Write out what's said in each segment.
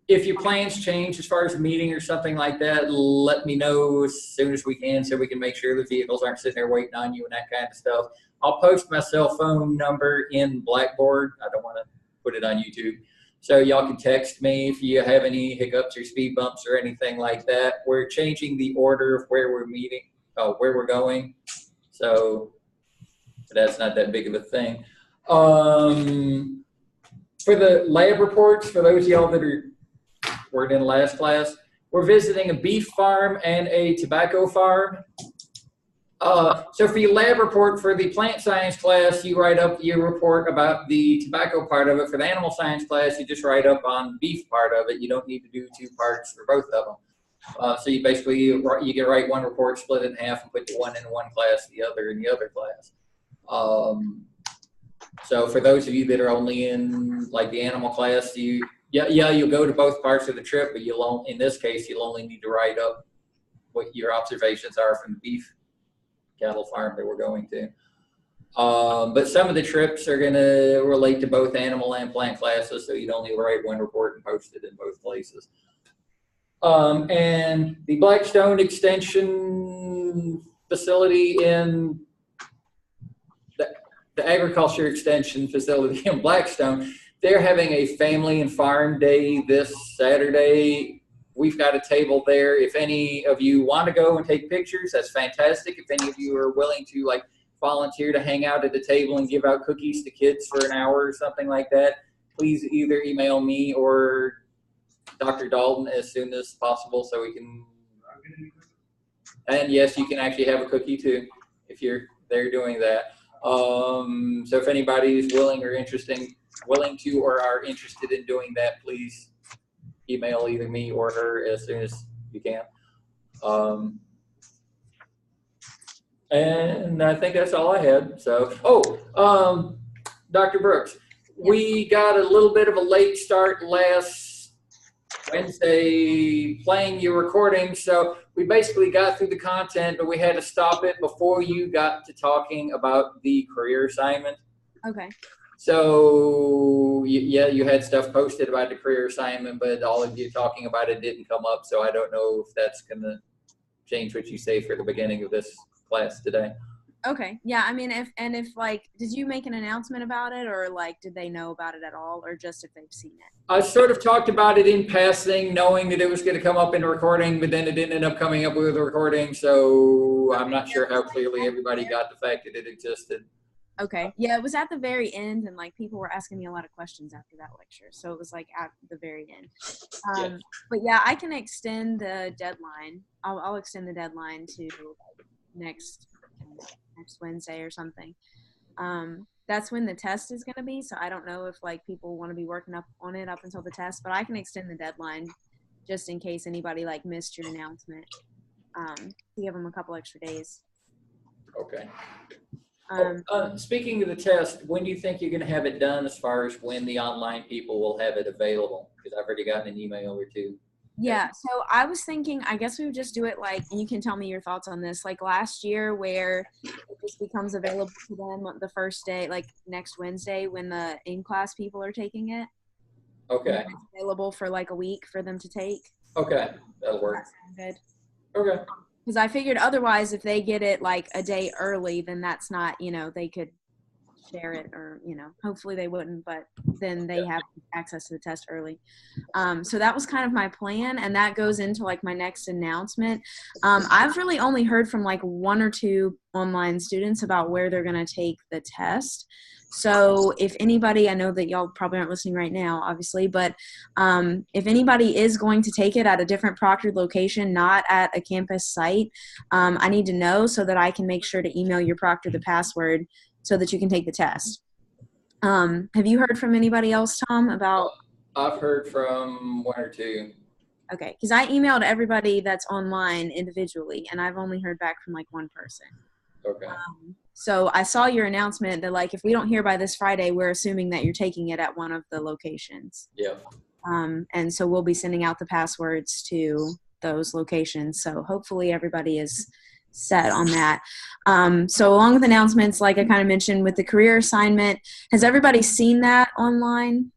if your plans change as far as a meeting or something like that, let me know as soon as we can so we can make sure the vehicles aren't sitting there waiting on you and that kind of stuff. I'll post my cell phone number in Blackboard. I don't want to put it on YouTube. So y'all can text me if you have any hiccups or speed bumps or anything like that. We're changing the order of where we're meeting, where we're going. So that's not that big of a thing. For the lab reports, for those of y'all that weren't in last class, we're visiting a beef farm and a tobacco farm. So for your lab report for the plant science class, you write up your report about the tobacco part of it. For the animal science class, you just write up on beef part of it. You don't need to do 2 parts for both of them. So you basically, you can write one report, split it in half, and put the one in one class, the other in the other class. So for those of you that are only in like the animal class, you'll go to both parts of the trip, but in this case, you'll only need to write up what your observations are from the beef cattle farm that we're going to. But some of the trips are going to relate to both animal and plant classes, so you'd only write one report and post it in both places. And the Blackstone Extension facility in the agriculture extension facility in Blackstone, they're having a family and farm day this Saturday. We've got a table there. If any of you want to go and take pictures, that's fantastic. If any of you are willing to like volunteer to hang out at the table and give out cookies to kids for an hour or something like that, please either email me or Dr. Dalton as soon as possible so we can. And yes, you can actually have a cookie too if you're there doing that. So if anybody is willing to or are interested in doing that, please email either me or her as soon as you can. And I think that's all I had. So, Dr. Brooks, we got a little bit of a late start last Wednesday playing your recording. So we basically got through the content, but we had to stop it before you got to talking about the career assignment. Okay. So you had stuff posted about the career assignment, but all of you talking about it didn't come up. So I don't know if that's going to change what you say for the beginning of this class today. Okay. Yeah. I mean, if did you make an announcement about it, or like, did they know about it at all, or just if they've seen it? I sort of talked about it in passing, knowing that it was going to come up in the recording, but then it didn't end up coming up with the recording. So I'm not sure how clearly everybody got the fact that it existed. Okay. Yeah, it was at the very end, and like people were asking me a lot of questions after that lecture, so it was like at the very end. But yeah, I can extend the deadline. I'll extend the deadline to next Wednesday or something. That's when the test is going to be, so I don't know if like people want to be working up on it up until the test, but I can extend the deadline just in case anybody like missed your announcement, to give them a couple extra days. Okay. Speaking of the test, when do you think you're going to have it done as far as when the online people will have it available? Because I've already gotten an email or two. Yeah, so I was thinking, I guess we would just do it like, and you can tell me your thoughts on this, like last year where it just becomes available to them the first day, like next Wednesday when the in-class people are taking it. Okay. It's available for like a week for them to take. Okay, that'll work. That sound good? Okay. Because I figured otherwise if they get it like a day early, then that's not, they could share it, or hopefully they wouldn't, but then they have access to the test early. So that was kind of my plan, and that goes into like my next announcement. I've really only heard from like 1 or 2 online students about where they're going to take the test. So if anybody, I know that y'all probably aren't listening right now, obviously, but if anybody is going to take it at a different proctored location, not at a campus site, I need to know so that I can make sure to email your proctor the password so that you can take the test. Have you heard from anybody else, Tom, about? I've heard from 1 or 2. Okay, because I emailed everybody that's online individually, and I've only heard back from like 1 person. Okay. So I saw your announcement that like if we don't hear by this Friday, we're assuming that you're taking it at one of the locations. Yeah. And so we'll be sending out the passwords to those locations. So hopefully everybody is set on that. So along with announcements, like I kind of mentioned with the career assignment, has everybody seen that online?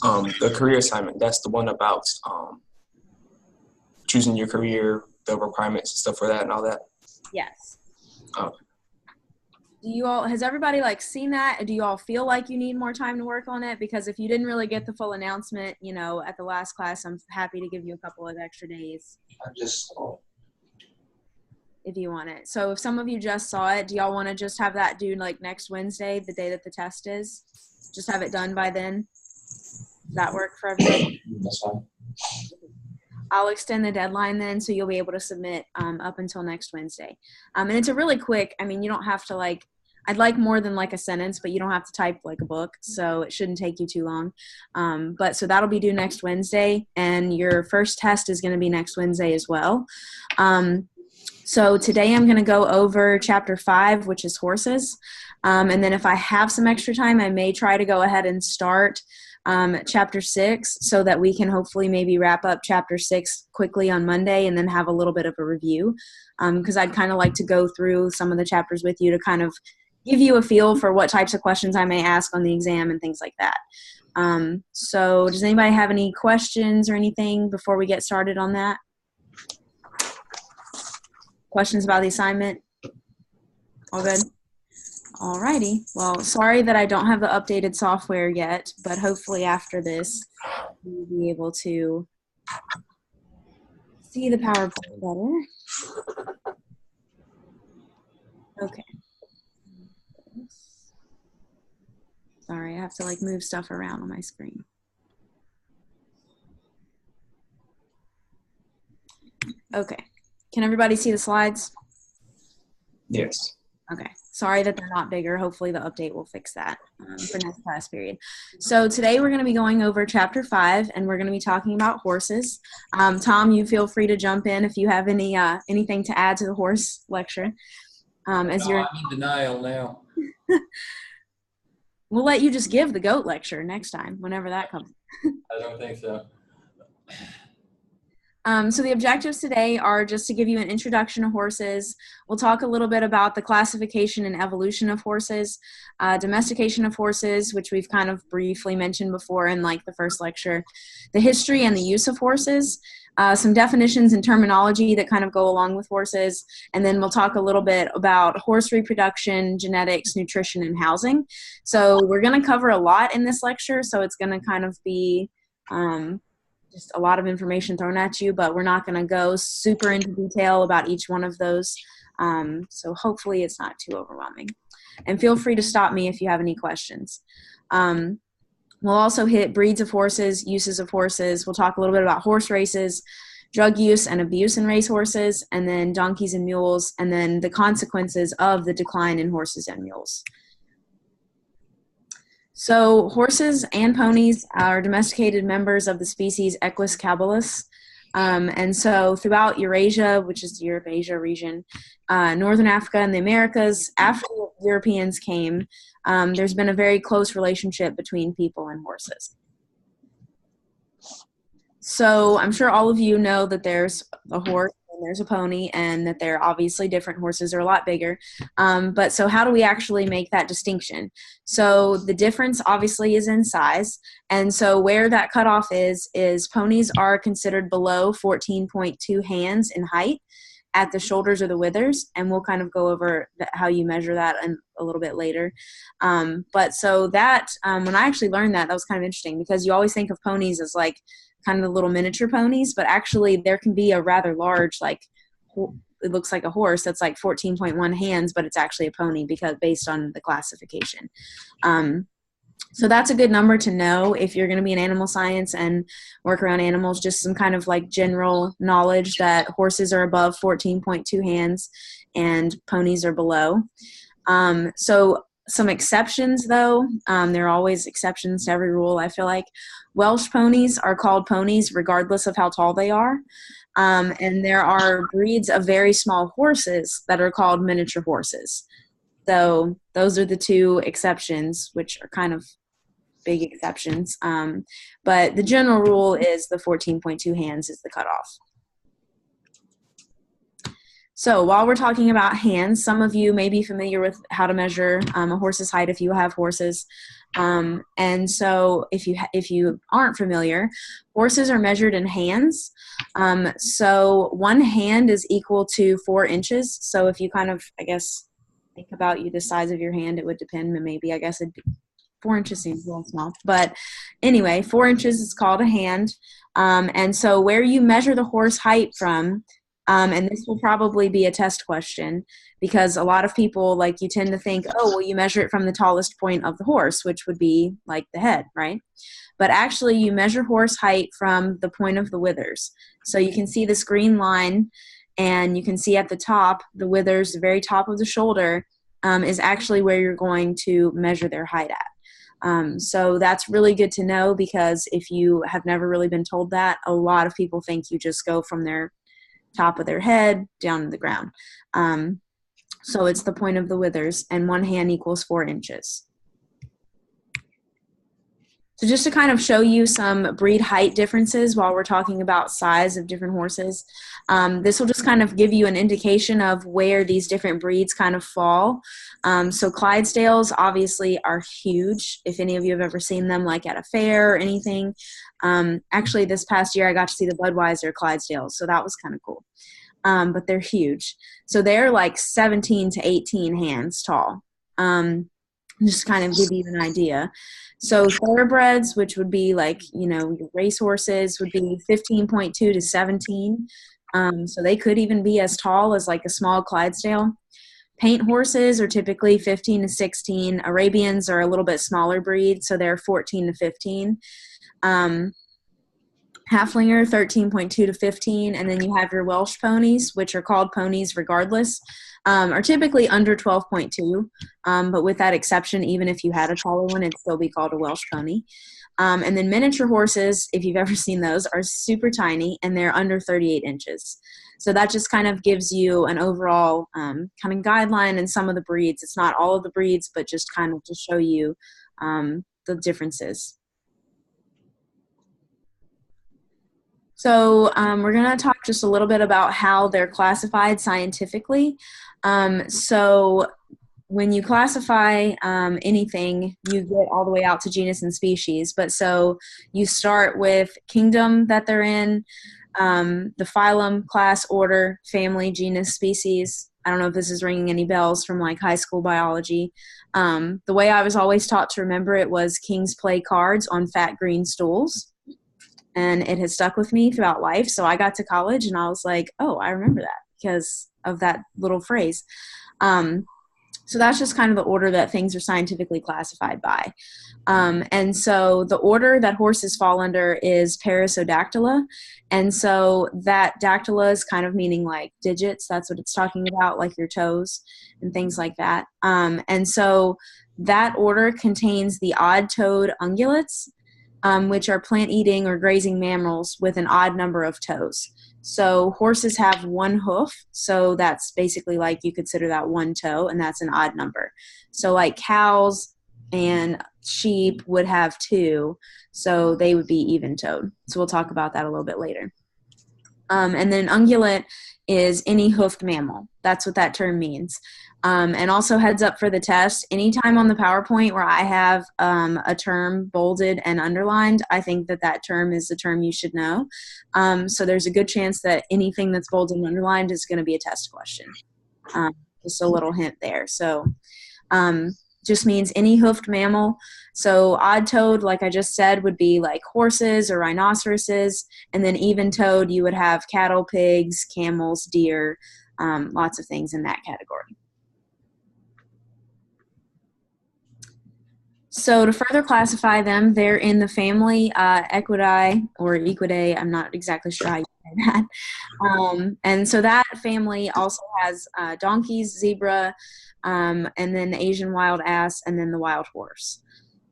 The career assignment, that's the one about choosing your career, the requirements and stuff for that and all that? Yes. Oh. Has everybody like seen that? Do you all feel like you need more time to work on it? Because if you didn't really get the full announcement, at the last class, I'm happy to give you a couple of extra days. I just saw it. If you want it. So if some of you just saw it, do y'all want to just have that due like next Wednesday, the day that the test is? Just have it done by then? Does that work for everybody? That's fine. I'll extend the deadline then, so you'll be able to submit up until next Wednesday. And it's a really quick, you don't have to I'd like more than like a sentence, but you don't have to type like a book, so it shouldn't take you too long. But so that'll be due next Wednesday, and your first test is going to be next Wednesday as well. So today I'm going to go over Chapter 5, which is horses. And then if I have some extra time, I may try to go ahead and start Chapter 6 so that we can hopefully maybe wrap up Chapter 6 quickly on Monday and then have a little bit of a review. Because I'd kind of like to go through some of the chapters with you to kind of give you a feel for what types of questions I may ask on the exam and things like that. So does anybody have any questions or anything before we get started on that? Questions about the assignment? All good? Alrighty. Well, sorry that I don't have the updated software yet, but hopefully after this, we'll be able to see the PowerPoint better. Okay. Sorry, I have to move stuff around on my screen. Okay. Can everybody see the slides? Yes. Okay. Sorry that they're not bigger. Hopefully the update will fix that for next class period. So today we're going to be going over Chapter 5, and we're going to be talking about horses. Tom, you feel free to jump in if you have anything to add to the horse lecture. I'm in denial now. We'll let you just give the goat lecture next time, whenever that comes. I don't think so. So the objectives today are just to give you an introduction to horses. We'll talk a little bit about the classification and evolution of horses, domestication of horses, which we've kind of briefly mentioned before in the first lecture, the history and the use of horses, some definitions and terminology that kind of go along with horses, and then we'll talk a little bit about horse reproduction, genetics, nutrition, and housing. So we're going to cover a lot in this lecture, so it's going to kind of be just a lot of information thrown at you, but we're not going to go super into detail about each one of those. So hopefully it's not too overwhelming. And feel free to stop me if you have any questions. We'll also hit breeds of horses, uses of horses. We'll talk a little bit about horse races, drug use and abuse in racehorses, and then donkeys and mules, and then the consequences of the decline in horses and mules. So horses and ponies are domesticated members of the species Equus caballus. And so throughout Eurasia, which is the Europe, Asia region, Northern Africa and the Americas, after Europeans came, there's been a very close relationship between people and horses. So I'm sure all of you know that there's a horse and there's a pony, and that they're obviously different. Horses are a lot bigger. But so how do we actually make that distinction? So the difference obviously is in size. And so where that cutoff is ponies are considered below 14.2 hands in height at the shoulders or the withers. And we'll kind of go over how you measure that a little bit later. But so that, when I actually learned that was kind of interesting, because you always think of ponies as kind of the little miniature ponies, but actually there can be a rather large, it looks like a horse that's 14.1 hands, but it's actually a pony because based on the classification. So that's a good number to know if you're going to be in animal science and work around animals, just some kind of general knowledge that horses are above 14.2 hands and ponies are below. So some exceptions, though. There are always exceptions to every rule, I feel like. Welsh ponies are called ponies regardless of how tall they are. And there are breeds of very small horses that are called miniature horses. So those are the two exceptions, which are kind of big exceptions. But the general rule is the 14.2 hands is the cutoff. So while we're talking about hands, some of you may be familiar with how to measure a horse's height if you have horses. And so if you aren't familiar, horses are measured in hands. So one hand is equal to 4 inches. So if you kind of, I guess, think about the size of your hand, it would depend. Maybe, I guess, 4 inches seems a little small. But anyway, 4 inches is called a hand. And so where you measure the horse height from, and this will probably be a test question, because a lot of people, like, you tend to think, oh, well, you measure it from the tallest point of the horse, which would be like the head, right? But actually you measure horse height from the point of the withers. So you can see this green line, and you can see at the top, the withers, the very top of the shoulder, is actually where you're going to measure their height at. So that's really good to know, because if you have never really been told that, a lot of people think you just go from their top of their head down to the ground. So it's the point of the withers, and one hand equals 4 inches. So just to kind of show you some breed height differences while we're talking about size of different horses, this will just kind of give you an indication of where these different breeds kind of fall. So Clydesdales obviously are huge. If any of you have ever seen them, like at a fair or anything. Actually, this past year I got to see the Budweiser Clydesdales, so that was kind of cool. But they're huge. So they're like 17 to 18 hands tall. Just kind of give you an idea. So thoroughbreds, which would be like, your race horses, would be 15.2 to 17. So they could even be as tall as like a small Clydesdale. Paint horses are typically 15 to 16. Arabians are a little bit smaller breed, so they're 14 to 15. Haflinger, 13.2 to 15, and then you have your Welsh ponies, which are called ponies regardless, are typically under 12.2, but with that exception, even if you had a taller one, it'd still be called a Welsh pony. And then miniature horses, if you've ever seen those, are super tiny, and they're under 38 inches. So that just kind of gives you an overall kind of guideline in some of the breeds. It's not all of the breeds, but just kind of to show you the differences. So we're going to talk just a little bit about how they're classified scientifically. So when you classify anything, you get all the way out to genus and species. But so you start with kingdom that they're in, the phylum, class, order, family, genus, species. I don't know if this is ringing any bells from like high school biology. The way I was always taught to remember it was kings play cards on fat green stools. And it has stuck with me throughout life. So I got to college and I was like, oh, I remember that because of that little phrase. So that's just kind of the order that things are scientifically classified by. And so the order that horses fall under is Perissodactyla. And so that dactyla is kind of meaning like digits. That's what it's talking about, like your toes and things like that. And so that order contains the odd-toed ungulates, which are plant-eating or grazing mammals with an odd number of toes. So horses have one hoof, so that's basically like you consider that one toe, and that's an odd number. So like cows and sheep would have 2, so they would be even-toed. So we'll talk about that a little bit later. And then ungulate is any hoofed mammal. That's what that term means. And also heads up for the test, anytime on the PowerPoint where I have a term bolded and underlined, I think that that term is the term you should know. So there's a good chance that anything that's bolded and underlined is going to be a test question. Just a little hint there. So just means any hoofed mammal. So odd-toed, like I just said, would be like horses or rhinoceroses. And then even-toed, you would have cattle, pigs, camels, deer, lots of things in that category. So to further classify them, they're in the family Equidae or Equidae. I'm not exactly sure how you say that. And so that family also has donkeys, zebra, and then the Asian wild ass, and then the wild horse.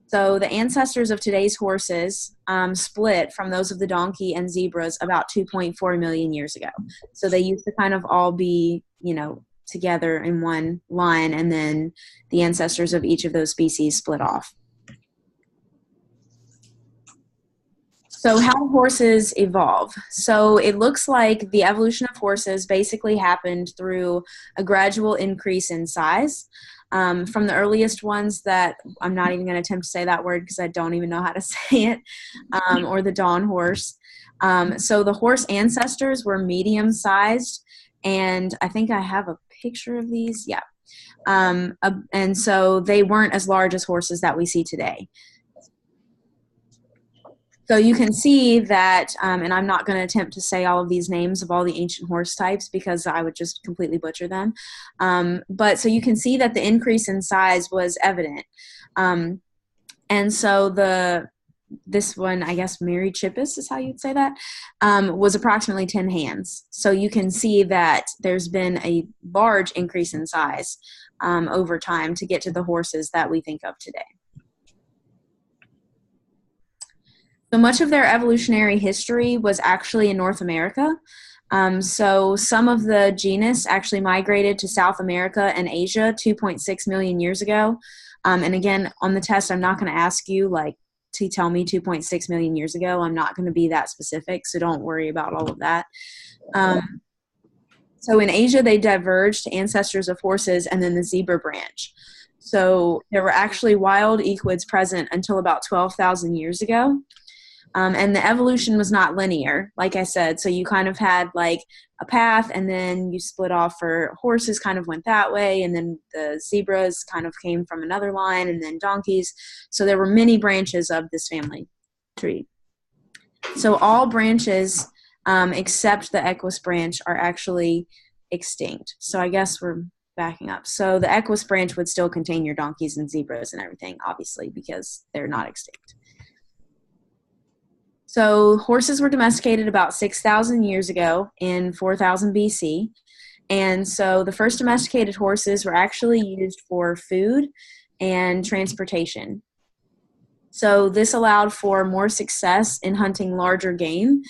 So the ancestors of today's horses split from those of the donkey and zebras about 2.4 million years ago. So they used to kind of all be, together in one line, and then the ancestors of each of those species split off. So how do horses evolve? So it looks like the evolution of horses basically happened through a gradual increase in size. From the earliest ones that I'm not even going to attempt to say that word because I don't even know how to say it, or the dawn horse. So the horse ancestors were medium-sized, and I think I have a picture of these. Yeah. And so they weren't as large as horses that we see today. So you can see that, and I'm not going to attempt to say all of these names of all the ancient horse types because I would just completely butcher them. But so you can see that the increase in size was evident. And so this one, I guess Mary Chippus is how you'd say that, was approximately 10 hands. So you can see that there's been a large increase in size over time to get to the horses that we think of today. So much of their evolutionary history was actually in North America. So some of the genus actually migrated to South America and Asia 2.6 million years ago. And again, on the test, I'm not going to ask you to tell me 2.6 million years ago. I'm not going to be that specific, so don't worry about all of that. So in Asia, they diverged to ancestors of horses and then the zebra branch. So there were actually wild equids present until about 12,000 years ago. And the evolution was not linear, like I said. So you kind of had like a path, and then you split off for horses kind of went that way, and then the zebras kind of came from another line, and then donkeys. So there were many branches of this family tree. So all branches except the Equus branch are actually extinct. So I guess we're backing up. So the Equus branch would still contain your donkeys and zebras and everything, obviously, because they're not extinct. So horses were domesticated about 6,000 years ago in 4000 BC. And so the first domesticated horses were actually used for food and transportation. So this allowed for more success in hunting larger game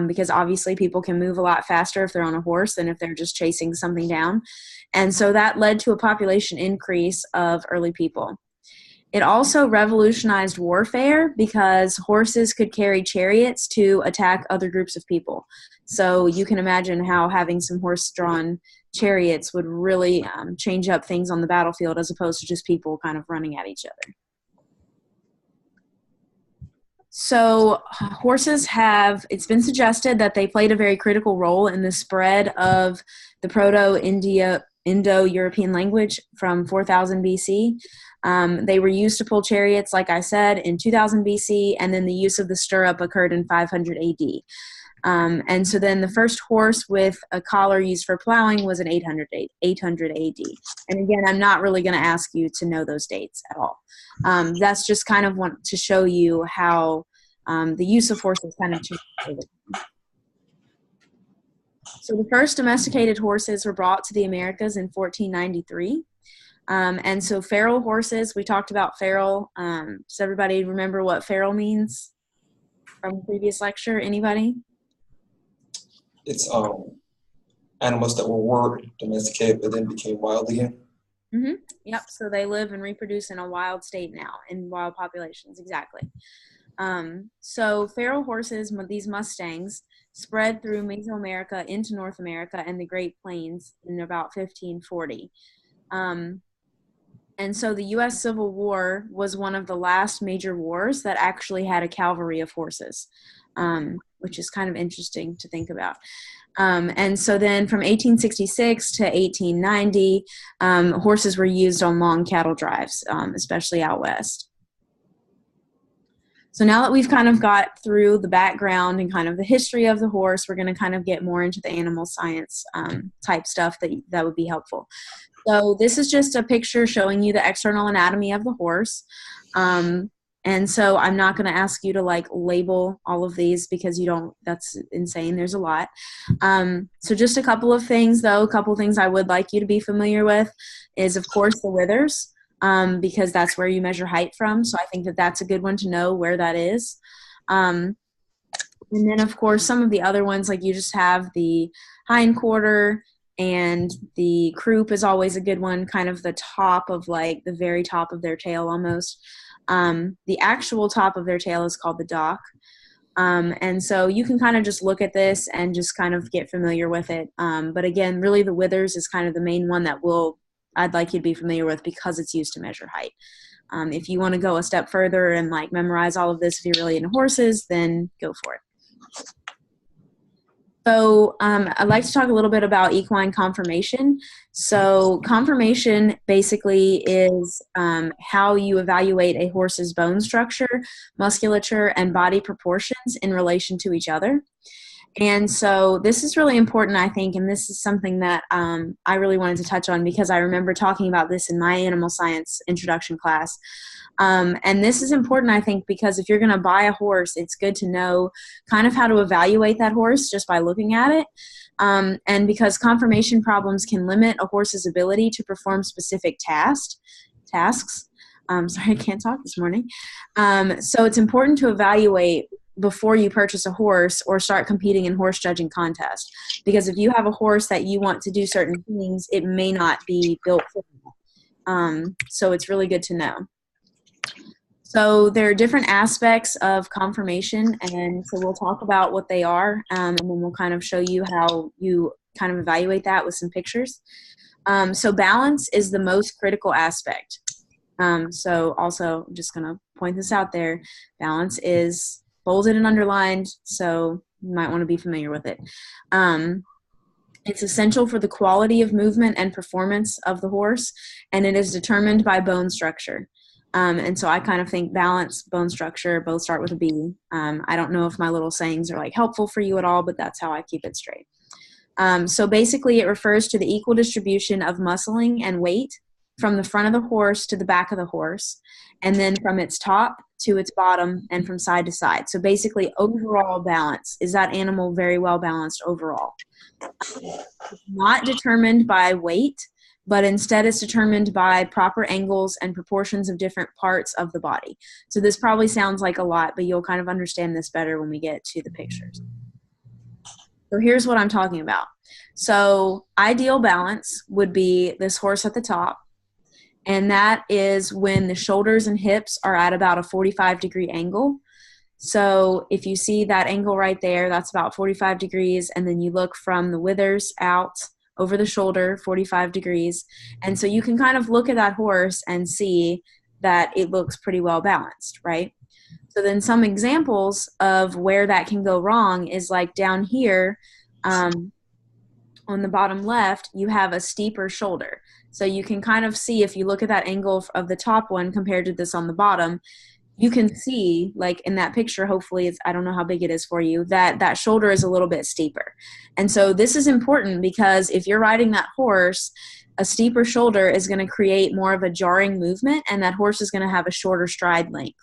because obviously people can move a lot faster if they're on a horse than if they're just chasing something down. And so that led to a population increase of early people. It also revolutionized warfare because horses could carry chariots to attack other groups of people. So you can imagine how having some horse-drawn chariots would really change up things on the battlefield as opposed to just people kind of running at each other. So horses it's been suggested that they played a very critical role in the spread of the Indo-European language from 4000 BC. They were used to pull chariots, like I said, in 2000 BC, and then the use of the stirrup occurred in 500 AD. And so then the first horse with a collar used for plowing was in 800 AD. And again, I'm not really going to ask you to know those dates at all. That's just kind of want to show you how the use of horses kind of changed over time. So the first domesticated horses were brought to the Americas in 1493. And so feral horses, we talked about feral. Does everybody remember what feral means from the previous lecture? Anybody? It's animals that were domesticated but then became wild again. Mm-hmm. Yep. So they live and reproduce in a wild state now, in wild populations. Exactly. So feral horses, these Mustangs, spread through Mesoamerica into North America and the Great Plains in about 1540. And so the U.S. Civil War was one of the last major wars that actually had a cavalry of horses, which is kind of interesting to think about. And so then from 1866 to 1890, horses were used on long cattle drives, especially out west. So now that we've kind of got through the background and kind of the history of the horse, we're going to kind of get more into the animal science type stuff that would be helpful. So this is just a picture showing you the external anatomy of the horse. And so I'm not going to ask you to label all of these because that's insane. There's a lot. So just a couple of things though, a couple of things I would like you to be familiar with is of course the withers, because that's where you measure height from. So I think that's a good one to know where that is. And then of course some of the other ones, like you just have the hindquarter, and the croup is always a good one, kind of the top of the very top of their tail almost. The actual top of their tail is called the dock. And so you can kind of just look at this and just kind of get familiar with it. But again, really the withers is kind of the main one that we'll I'd like you to be familiar with because it's used to measure height. If you want to go a step further and like memorize all of this if you're really into horses, then go for it. So I'd like to talk a little bit about equine conformation. So conformation basically is how you evaluate a horse's bone structure, musculature, and body proportions in relation to each other. And so this is really important, I think, and this is something that I really wanted to touch on because I remember talking about this in my animal science introduction class. And this is important, I think, because if you're going to buy a horse, it's good to know kind of how to evaluate that horse just by looking at it. And because conformation problems can limit a horse's ability to perform specific tasks. Sorry, I can't talk this morning. So it's important to evaluate before you purchase a horse or start competing in horse judging contests. Because if you have a horse that you want to do certain things, it may not be built for you. So it's really good to know. So there are different aspects of conformation, and so we'll talk about what they are, and then we'll kind of show you how you kind of evaluate that with some pictures. So balance is the most critical aspect. So also, I'm just going to point this out there. Balance is bolded and underlined, so you might want to be familiar with it. It's essential for the quality of movement and performance of the horse, and it is determined by bone structure. And so I kind of think balance, bone structure, both start with a B. I don't know if my little sayings are like helpful for you at all, but that's how I keep it straight. So basically it refers to the equal distribution of muscling and weight from the front of the horse to the back of the horse, and then from its top to its bottom and from side to side. So basically overall balance. Is that animal very well balanced overall? It's not determined by weight, but instead it's determined by proper angles and proportions of different parts of the body. So this probably sounds like a lot, but you'll kind of understand this better when we get to the pictures. So here's what I'm talking about. So ideal balance would be this horse at the top, and that is when the shoulders and hips are at about a 45-degree angle. So if you see that angle right there, that's about 45 degrees, and then you look from the withers out over the shoulder, 45 degrees. And so you can kind of look at that horse and see that it looks pretty well balanced, right? So then some examples of where that can go wrong is like down here on the bottom left, you have a steeper shoulder. So you can kind of see if you look at that angle of the top one compared to this on the bottom, you can see, like in that picture, hopefully, I don't know how big it is for you, that shoulder is a little bit steeper. And so this is important because if you're riding that horse, a steeper shoulder is going to create more of a jarring movement, and that horse is going to have a shorter stride length.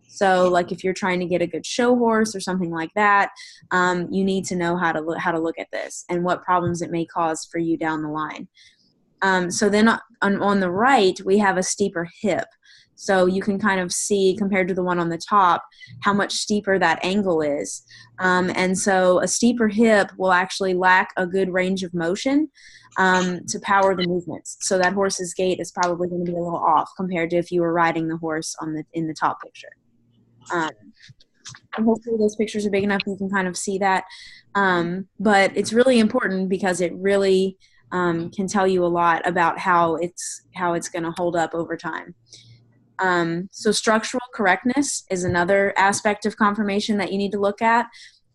So like if you're trying to get a good show horse or something like that, you need to know how to look at this and what problems it may cause for you down the line. So then on the right, we have a steeper hip. So you can kind of see, compared to the one on the top, how much steeper that angle is. And so a steeper hip will actually lack a good range of motion to power the movements. So that horse's gait is probably going to be a little off compared to if you were riding the horse in the top picture. And hopefully those pictures are big enough you can kind of see that. But it's really important because it really can tell you a lot about how it's going to hold up over time. So structural correctness is another aspect of conformation that you need to look at,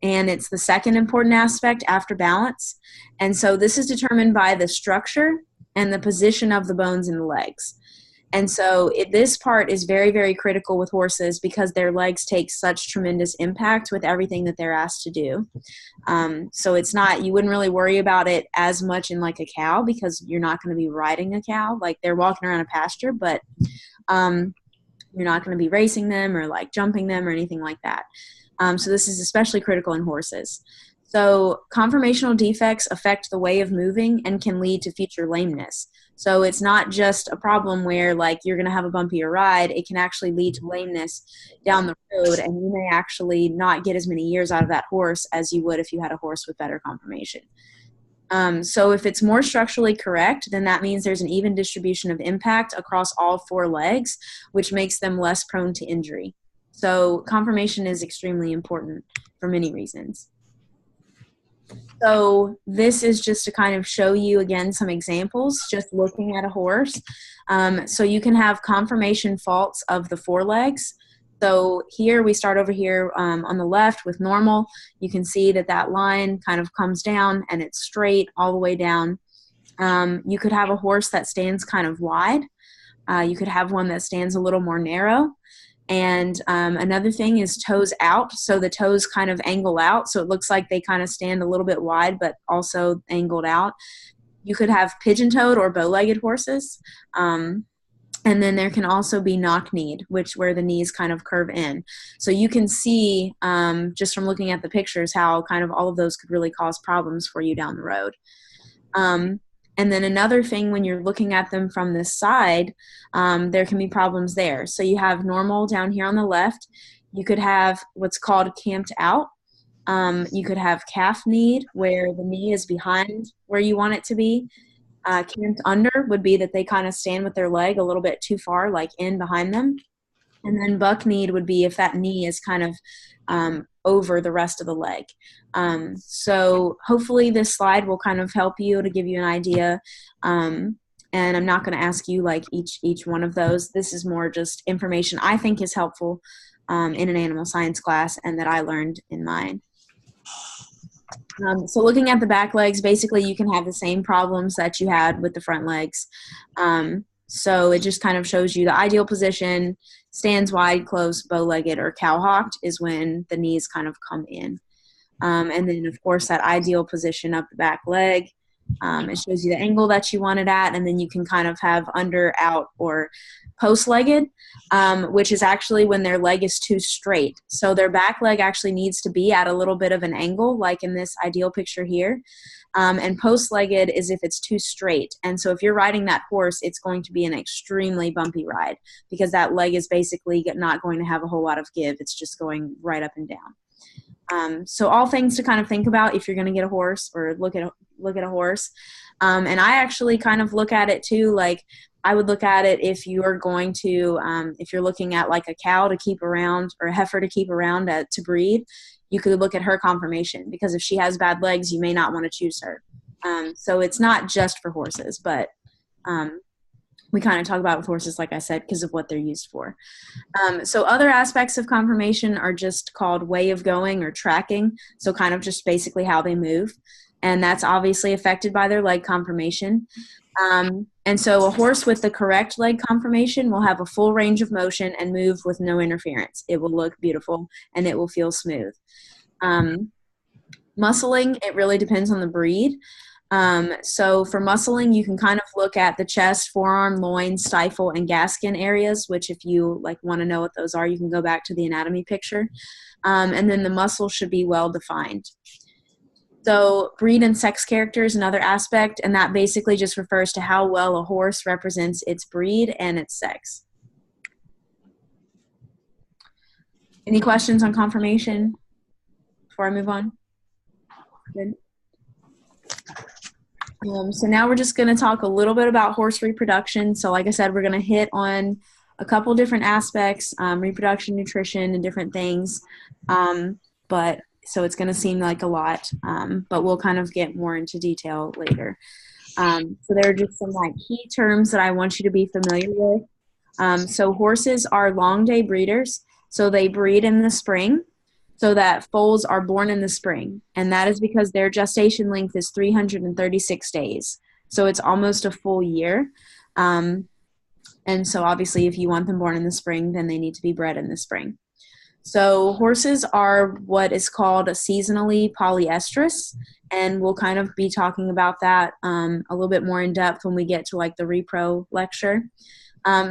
and it's the second important aspect after balance. And so this is determined by the structure and the position of the bones in the legs. And so this part is very, very critical with horses because their legs take such tremendous impact with everything that they're asked to do. So it's not, you wouldn't really worry about it as much in like a cow because you're not going to be riding a cow. Like they're walking around a pasture, but you're not going to be racing them or like jumping them or anything like that. So this is especially critical in horses. So conformational defects affect the way of moving and can lead to future lameness. So it's not just a problem where like you're going to have a bumpier ride. It can actually lead to lameness down the road, and you may actually not get as many years out of that horse as you would if you had a horse with better conformation. So if it's more structurally correct, then that means there's an even distribution of impact across all four legs, which makes them less prone to injury. So conformation is extremely important for many reasons. So this is just to kind of show you again some examples, just looking at a horse. So you can have conformation faults of the forelegs. So here we start over here on the left with normal. You can see that that line kind of comes down and it's straight all the way down. You could have a horse that stands kind of wide. You could have one that stands a little more narrow. And another thing is toes out. So the toes kind of angle out. So it looks like they kind of stand a little bit wide, but also angled out. You could have pigeon-toed or bow-legged horses. And then there can also be knock-kneed, where the knees kind of curve in. So you can see just from looking at the pictures how kind of all of those could really cause problems for you down the road. And then another thing, when you're looking at them from the side, there can be problems there. So you have normal down here on the left. You could have what's called camped out. You could have calf kneed, where the knee is behind where you want it to be. Camped under would be that they kind of stand with their leg a little bit too far, like in behind them. And then buck kneed would be if that knee is kind of over the rest of the leg. So hopefully this slide will kind of help you to give you an idea. And I'm not going to ask you like each one of those. This is more just information I think is helpful in an animal science class and that I learned in mine. So looking at the back legs, basically you can have the same problems that you had with the front legs. So it just kind of shows you the ideal position. Stands wide, close, bow-legged, or cow-hocked is when the knees kind of come in. And then, of course, that ideal position up the back leg. It shows you the angle that you want it at, and then you can kind of have under, out, or post-legged, which is actually when their leg is too straight. So their back leg actually needs to be at a little bit of an angle, like in this ideal picture here. And post-legged is if it's too straight. And so if you're riding that horse, it's going to be an extremely bumpy ride because that leg is basically not going to have a whole lot of give. It's just going right up and down. So all things to kind of think about if you're going to get a horse or look at a horse. And I actually kind of look at it too, like I would look at it if you're going to, if you're looking at like a cow to keep around or a heifer to keep around to breed, you could look at her conformation because if she has bad legs, you may not want to choose her. So it's not just for horses, but we kind of talk about with horses, like I said, because of what they're used for. So other aspects of conformation are just called way of going or tracking. So kind of just basically how they move. And that's obviously affected by their leg conformation. And so a horse with the correct leg conformation will have a full range of motion and move with no interference. It will look beautiful and it will feel smooth. Muscling, it really depends on the breed. So for muscling, you can kind of look at the chest, forearm, loin, stifle, and gaskin areas, which if you like want to know what those are, you can go back to the anatomy picture. And then the muscle should be well defined. So breed and sex character is another aspect, and that basically just refers to how well a horse represents its breed and its sex. Any questions on conformation before I move on? Good. So now we're just going to talk a little bit about horse reproduction. So like I said, we're going to hit on a couple different aspects, reproduction, nutrition, and different things. So it's going to seem like a lot, but we'll kind of get more into detail later. So there are just some like key terms that I want you to be familiar with. So horses are long day breeders. So they breed in the spring so that foals are born in the spring. And that is because their gestation length is 336 days. So it's almost a full year. And so obviously if you want them born in the spring, then they need to be bred in the spring. So horses are what is called a seasonally polyestrous, and we'll kind of be talking about that a little bit more in depth when we get to like the repro lecture.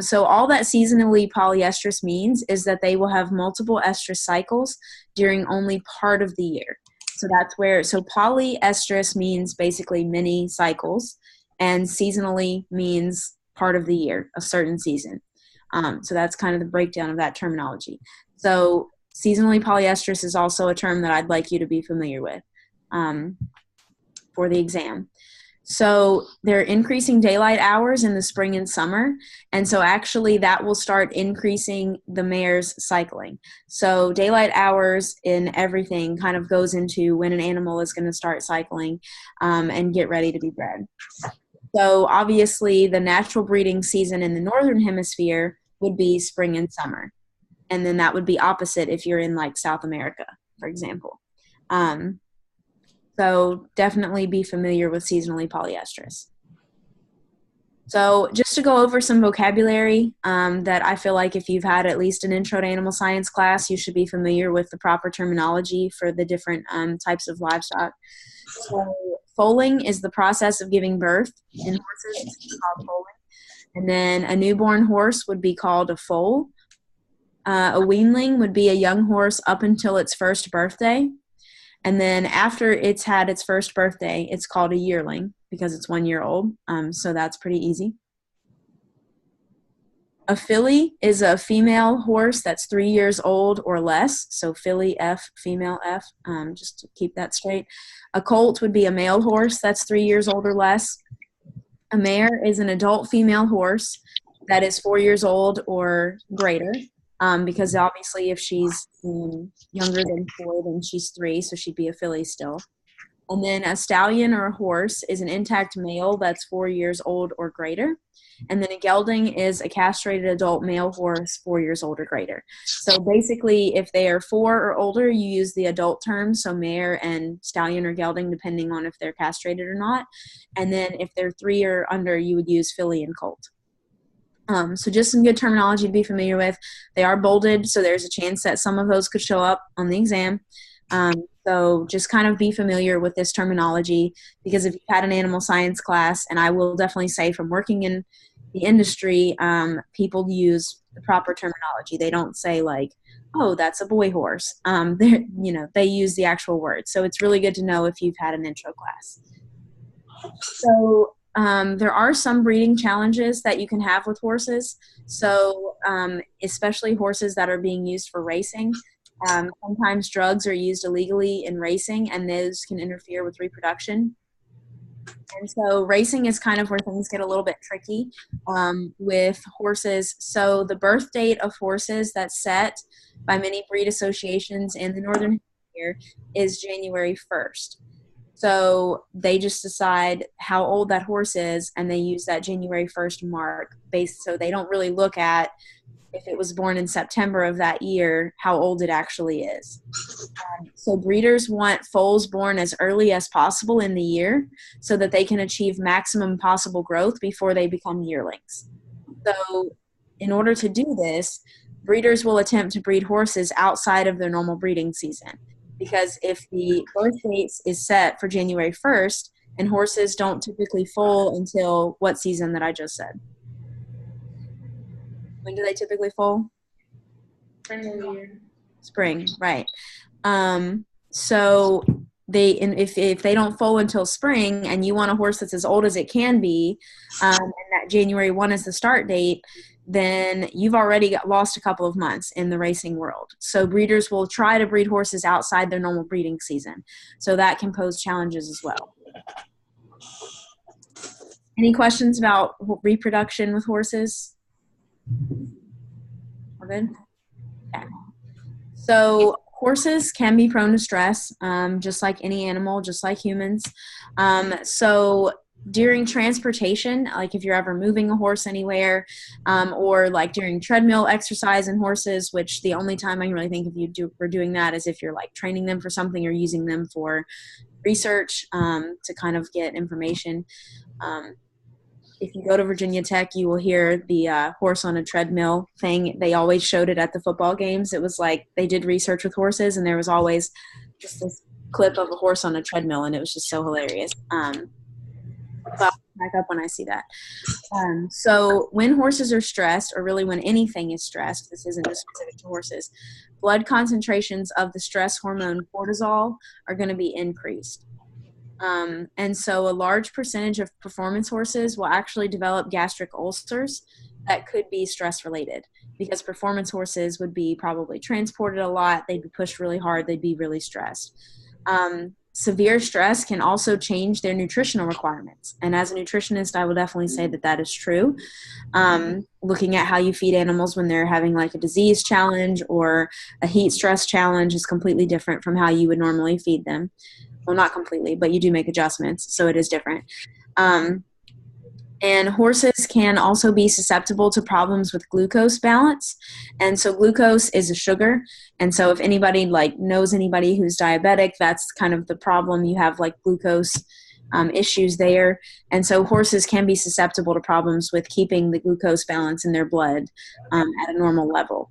So all that seasonally polyestrous means is that they will have multiple estrus cycles during only part of the year. So that's where, so polyestrous means basically many cycles, and seasonally means part of the year, a certain season. So that's kind of the breakdown of that terminology. So seasonally polyestrous is also a term that I'd like you to be familiar with for the exam. So they're increasing daylight hours in the spring and summer. And so actually that will start increasing the mare's cycling. So daylight hours in everything kind of goes into when an animal is going to start cycling and get ready to be bred. So obviously the natural breeding season in the northern hemisphere would be spring and summer. And then that would be opposite if you're in like South America, for example. So definitely be familiar with seasonally polyestrous. So just to go over some vocabulary that I feel like if you've had at least an intro to animal science class, you should be familiar with the proper terminology for the different types of livestock. So foaling is the process of giving birth in horses. It's called foaling. And then a newborn horse would be called a foal. A weanling would be a young horse up until its first birthday. And then after it's had its first birthday, it's called a yearling because it's 1 year old. So that's pretty easy. A filly is a female horse that's 3 years old or less. So filly F, female F, just to keep that straight. A colt would be a male horse that's 3 years old or less. A mare is an adult female horse that is 4 years old or greater. Because obviously if she's younger than 4, then she's 3, so she'd be a filly still. And then a stallion or a horse is an intact male that's 4 years old or greater. And then a gelding is a castrated adult male horse 4 years old or greater. So basically, if they are 4 or older, you use the adult term, so mare and stallion or gelding, depending on if they're castrated or not. And then if they're 3 or under, you would use filly and colt. So just some good terminology to be familiar with. They are bolded, so there's a chance that some of those could show up on the exam. So just kind of be familiar with this terminology, because if you've had an animal science class, and I will definitely say from working in the industry, people use the proper terminology. They don't say like, oh, that's a boy horse. They use the actual word. So it's really good to know if you've had an intro class. So there are some breeding challenges that you can have with horses. So especially horses that are being used for racing. Sometimes drugs are used illegally in racing, and those can interfere with reproduction. And so racing is kind of where things get a little bit tricky with horses. So the birth date of horses that's set by many breed associations in the Northern Hemisphere is January 1st. So they just decide how old that horse is, and they use that January 1st mark so they don't really look at if it was born in September of that year, how old it actually is. So breeders want foals born as early as possible in the year so that they can achieve maximum possible growth before they become yearlings. So in order to do this, breeders will attempt to breed horses outside of their normal breeding season. Because if the birth date is set for January 1st, and horses don't typically foal until what season that I just said? When do they typically foal? Spring of the year. Spring, right. So if they don't foal until spring, and you want a horse that's as old as it can be, and that January 1 is the start date, then you've already lost a couple of months in the racing world. So breeders will try to breed horses outside their normal breeding season. So that can pose challenges as well. Any questions about reproduction with horses? All good? Okay. So horses can be prone to stress, just like any animal, just like humans. So during transportation, like if you're ever moving a horse anywhere, or like during treadmill exercise in horses, which the only time I can really think of for doing that is if you're like training them for something or using them for research to kind of get information. If you go to Virginia Tech, you will hear the horse on a treadmill thing. They always showed it at the football games. It was like they did research with horses, and there was always just this clip of a horse on a treadmill, and it was just so hilarious. But I'll back up when I see that. So when horses are stressed, or really when anything is stressed, this isn't just specific to horses, blood concentrations of the stress hormone cortisol are going to be increased. And so a large percentage of performance horses will actually develop gastric ulcers that could be stress related, because performance horses would be probably transported a lot. They'd be pushed really hard. They'd be really stressed. severe stress can also change their nutritional requirements. And as a nutritionist, I will definitely say that that is true. Looking at how you feed animals when they're having like a disease challenge or a heat stress challenge is completely different from how you would normally feed them. Well, not completely, but you do make adjustments, so it is different. And horses can also be susceptible to problems with glucose balance. And so glucose is a sugar. And so if anybody like knows anybody who's diabetic, that's kind of the problem. You have like glucose issues there. And so horses can be susceptible to problems with keeping the glucose balance in their blood at a normal level.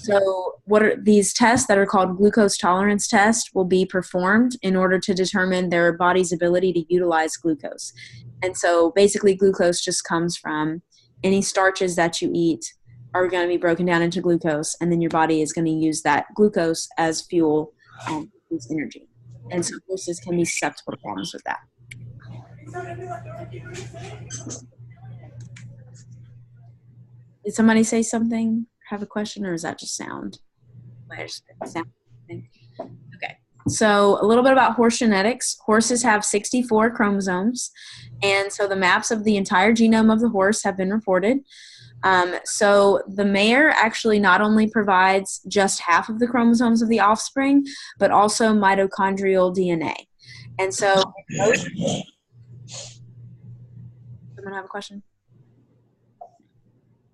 So what are these tests that are called glucose tolerance tests will be performed in order to determine their body's ability to utilize glucose. And so basically glucose just comes from any starches that you eat are going to be broken down into glucose, and then your body is going to use that glucose as fuel to produce energy. And so horses can be susceptible to problems with that. Did somebody say something? Have a question, or is that just sound? Okay. So a little bit about horse genetics. Horses have 64 chromosomes, and so the maps of the entire genome of the horse have been reported. So the mare actually not only provides just half of the chromosomes of the offspring, but also mitochondrial DNA. And so someone have a question?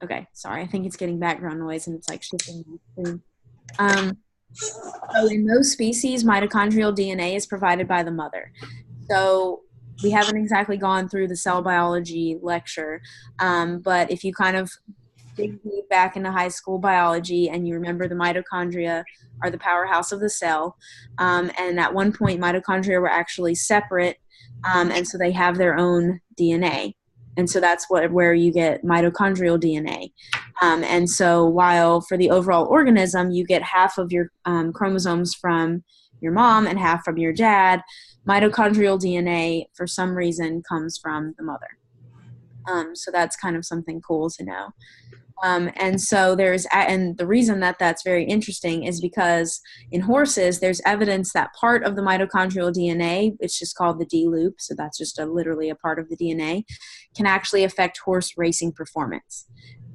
Okay, sorry. I think it's getting background noise and it's like shifting. So in most species, mitochondrial DNA is provided by the mother. So we haven't exactly gone through the cell biology lecture, but if you kind of dig deep back into high school biology and you remember the mitochondria are the powerhouse of the cell, and at one point mitochondria were actually separate, and so they have their own DNA. And so that's where you get mitochondrial DNA. And so while for the overall organism, you get half of your chromosomes from your mom and half from your dad, mitochondrial DNA, for some reason, comes from the mother. So that's kind of something cool to know. And so and the reason that that's very interesting is because in horses, there's evidence that part of the mitochondrial DNA, it's just called the D loop, so that's just literally a part of the DNA, can actually affect horse racing performance.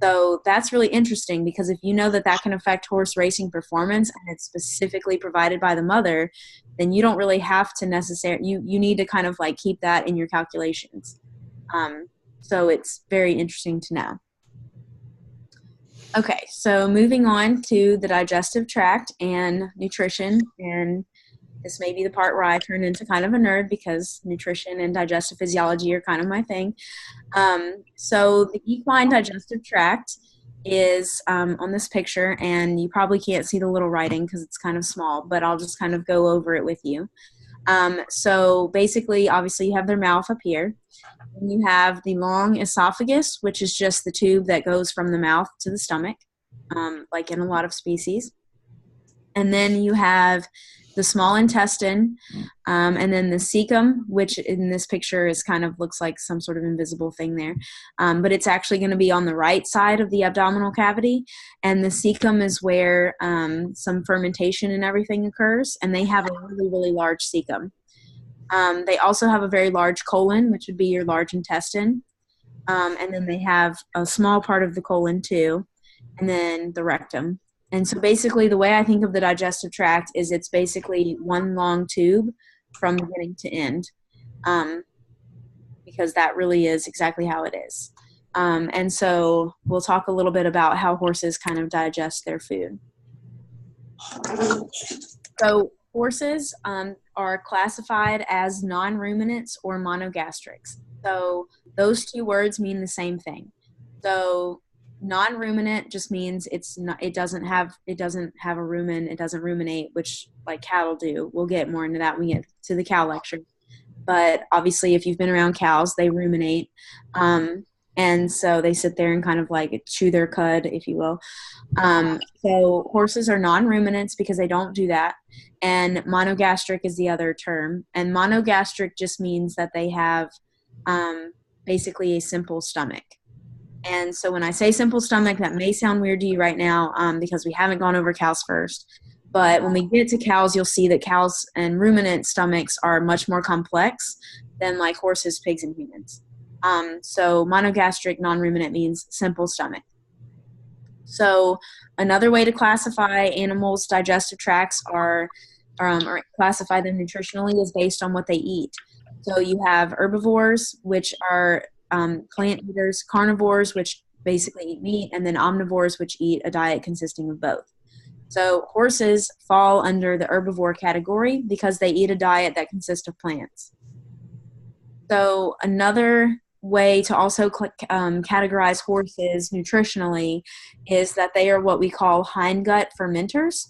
So that's really interesting because if you know that that can affect horse racing performance and it's specifically provided by the mother, then you don't really have to necessarily, you need to kind of like keep that in your calculations. So it's very interesting to know. Okay, so moving on to the digestive tract and nutrition, and this may be the part where I turn into kind of a nerd because nutrition and digestive physiology are kind of my thing. So the equine digestive tract is on this picture, and you probably can't see the little writing because it's kind of small, but I'll just kind of go over it with you. So basically, obviously, you have their mouth up here. And you have the long esophagus, which is just the tube that goes from the mouth to the stomach, like in a lot of species. And then you have the small intestine, and then the cecum, which in this picture is kind of looks like some sort of invisible thing there. But it's actually going to be on the right side of the abdominal cavity. And the cecum is where some fermentation and everything occurs. And they have a really, really large cecum. They also have a very large colon, which would be your large intestine. And then they have a small part of the colon too, and then the rectum. And so basically the way I think of the digestive tract is it's basically one long tube from beginning to end, because that really is exactly how it is. And so we'll talk a little bit about how horses kind of digest their food. So horses are classified as non-ruminants or monogastrics. So those two words mean the same thing. So non-ruminant just means it doesn't have a rumen, it doesn't ruminate, which like cattle do. We'll get more into that when we get to the cow lecture. But obviously if you've been around cows, they ruminate. And so they sit there and kind of like chew their cud, if you will. So horses are non-ruminants because they don't do that. And monogastric is the other term. And monogastric just means that they have basically a simple stomach. And so when I say simple stomach, that may sound weird to you right now because we haven't gone over cows first. But when we get to cows, you'll see that cows and ruminant stomachs are much more complex than like horses, pigs, and humans. So monogastric non-ruminant means simple stomach. So another way to classify animals' digestive tracts or classify them nutritionally is based on what they eat. So you have herbivores, which are plant eaters, carnivores, which basically eat meat, and then omnivores, which eat a diet consisting of both. So horses fall under the herbivore category because they eat a diet that consists of plants. So another way to also categorize horses nutritionally is that they are what we call hindgut fermenters.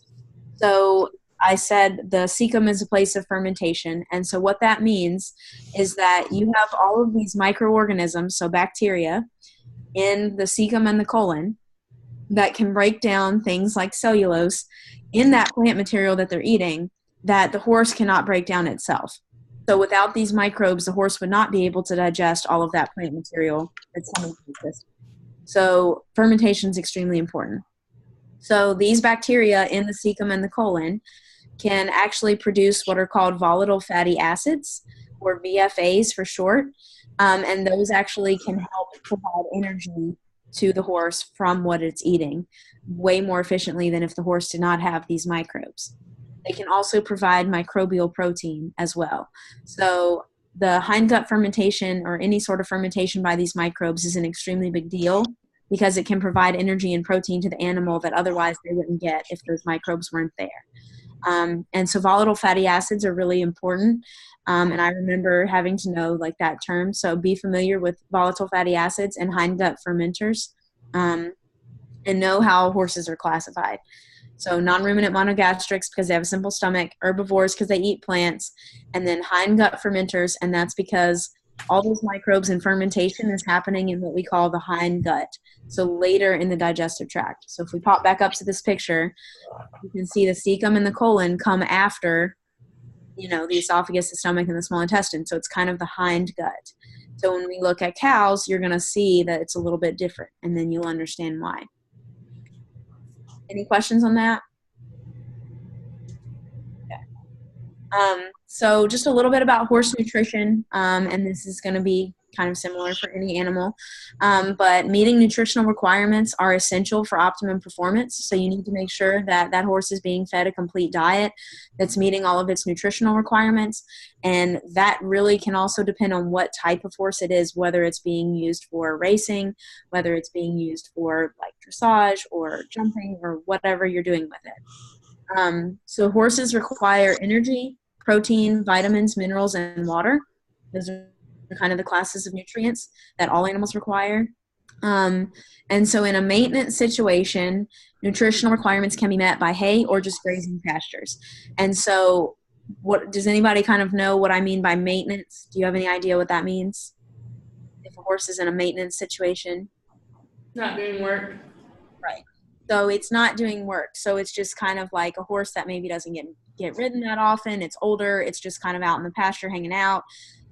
So I said the cecum is a place of fermentation, and so what that means is that you have all of these microorganisms, so bacteria, in the cecum and the colon that can break down things like cellulose in that plant material that they're eating that the horse cannot break down itself. So without these microbes, the horse would not be able to digest all of that plant material that's coming from the system. So fermentation is extremely important. So these bacteria in the cecum and the colon can actually produce what are called volatile fatty acids, or VFAs for short, and those actually can help provide energy to the horse from what it's eating way more efficiently than if the horse did not have these microbes. They can also provide microbial protein as well. So the hindgut fermentation or any sort of fermentation by these microbes is an extremely big deal because it can provide energy and protein to the animal that otherwise they wouldn't get if those microbes weren't there. And so volatile fatty acids are really important. And I remember having to know like that term. So be familiar with volatile fatty acids and hindgut fermenters, and know how horses are classified. So non-ruminant monogastrics because they have a simple stomach, herbivores because they eat plants, and then hindgut fermenters, and that's because all those microbes and fermentation is happening in what we call the hindgut, so later in the digestive tract. So if we pop back up to this picture, you can see the cecum and the colon come after, the esophagus, the stomach, and the small intestine. So it's kind of the hindgut. So when we look at cows, you're going to see that it's a little bit different, and then you'll understand why. Any questions on that? Okay. So just a little bit about horse nutrition, and this is going to be kind of similar for any animal, but meeting nutritional requirements are essential for optimum performance. So you need to make sure that that horse is being fed a complete diet that's meeting all of its nutritional requirements, and that really can also depend on what type of horse it is, whether it's being used for racing, whether it's being used for like dressage or jumping or whatever you're doing with it. So horses require energy, protein, vitamins, minerals, and water. Those are kind of the classes of nutrients that all animals require. And so in a maintenance situation, nutritional requirements can be met by hay or just grazing pastures. And so what does anybody kind of know what I mean by maintenance? Do you have any idea what that means? If a horse is in a maintenance situation? Not doing work. Right. So it's not doing work. So it's just kind of like a horse that maybe doesn't get ridden that often. It's older. It's just kind of out in the pasture hanging out.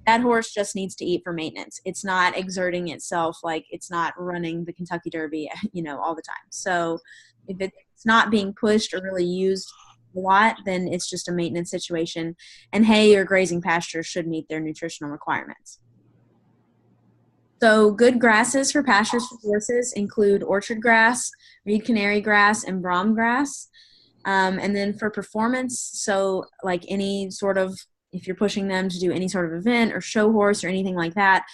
That horse just needs to eat for maintenance. It's not exerting itself, like it's not running the Kentucky Derby, all the time. So if it's not being pushed or really used a lot, then it's just a maintenance situation. And hay or grazing pasture should meet their nutritional requirements. So good grasses for pastures for horses include orchard grass, reed canary grass, and brome grass. And then for performance, so like any sort of, if you're pushing them to do any sort of event or show horse or anything like that,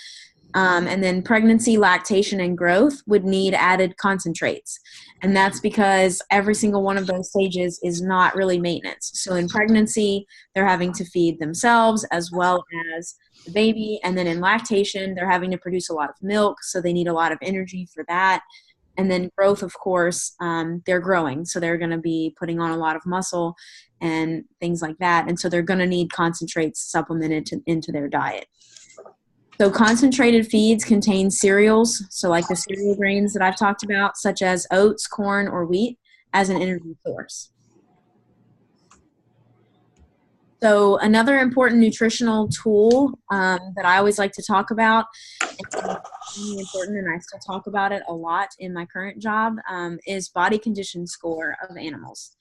and then pregnancy, lactation, and growth would need added concentrates. And that's because every single one of those stages is not really maintenance. So in pregnancy, they're having to feed themselves as well as the baby. And then in lactation, they're having to produce a lot of milk. So they need a lot of energy for that. And then growth, of course, they're growing. So they're going to be putting on a lot of muscle and things like that. And so they're going to need concentrates supplemented into their diet. So concentrated feeds contain cereals, so like the cereal grains that I've talked about, such as oats, corn, or wheat, as an energy source. So another important nutritional tool that I always like to talk about, and it's really important, and I still talk about it a lot in my current job, is body condition score of animals.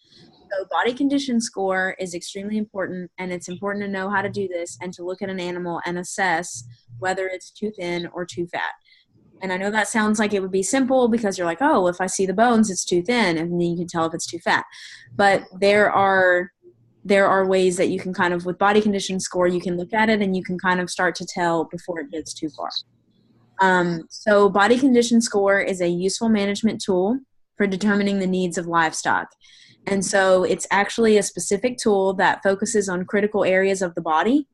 So body condition score is extremely important, and it's important to know how to do this and to look at an animal and assess whether it's too thin or too fat. And I know that sounds like it would be simple because you're like, oh, if I see the bones, it's too thin, and then you can tell if it's too fat. But there are ways that you can kind of, with body condition score, you can look at it and you can kind of start to tell before it gets too far. So body condition score is a useful management tool for determining the needs of livestock. And so it's actually a specific tool that focuses on critical areas of the body.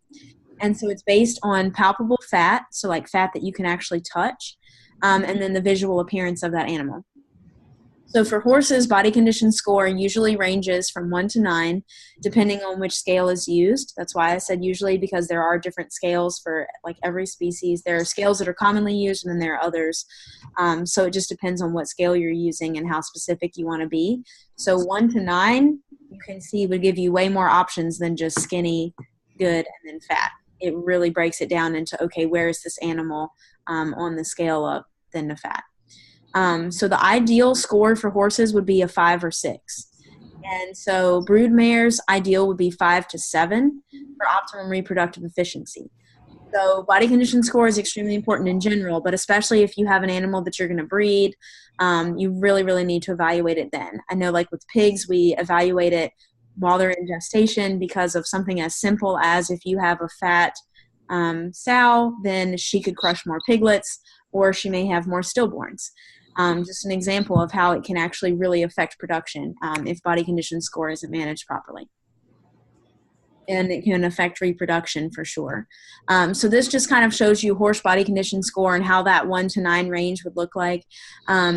And so it's based on palpable fat, so like fat that you can actually touch, and then the visual appearance of that animal. So for horses, body condition score usually ranges from 1 to 9, depending on which scale is used. That's why I said usually, because there are different scales for like every species. There are scales that are commonly used, and then there are others. So it just depends on what scale you're using and how specific you want to be. So 1 to 9, you can see, would give you way more options than just skinny, good, and then fat. It really breaks it down into, okay, where is this animal on the scale of thin to fat. So the ideal score for horses would be a 5 or 6. And so brood mares, ideal would be 5 to 7 for optimum reproductive efficiency. So body condition score is extremely important in general, but especially if you have an animal that you're going to breed, you really, really need to evaluate it then. I know like with pigs, we evaluate it while they're in gestation because of something as simple as if you have a fat sow, then she could crush more piglets, or she may have more stillborns. Just an example of how it can actually really affect production if body condition score isn't managed properly. And it can affect reproduction for sure. So this just kind of shows you horse body condition score and how that 1 to 9 range would look like.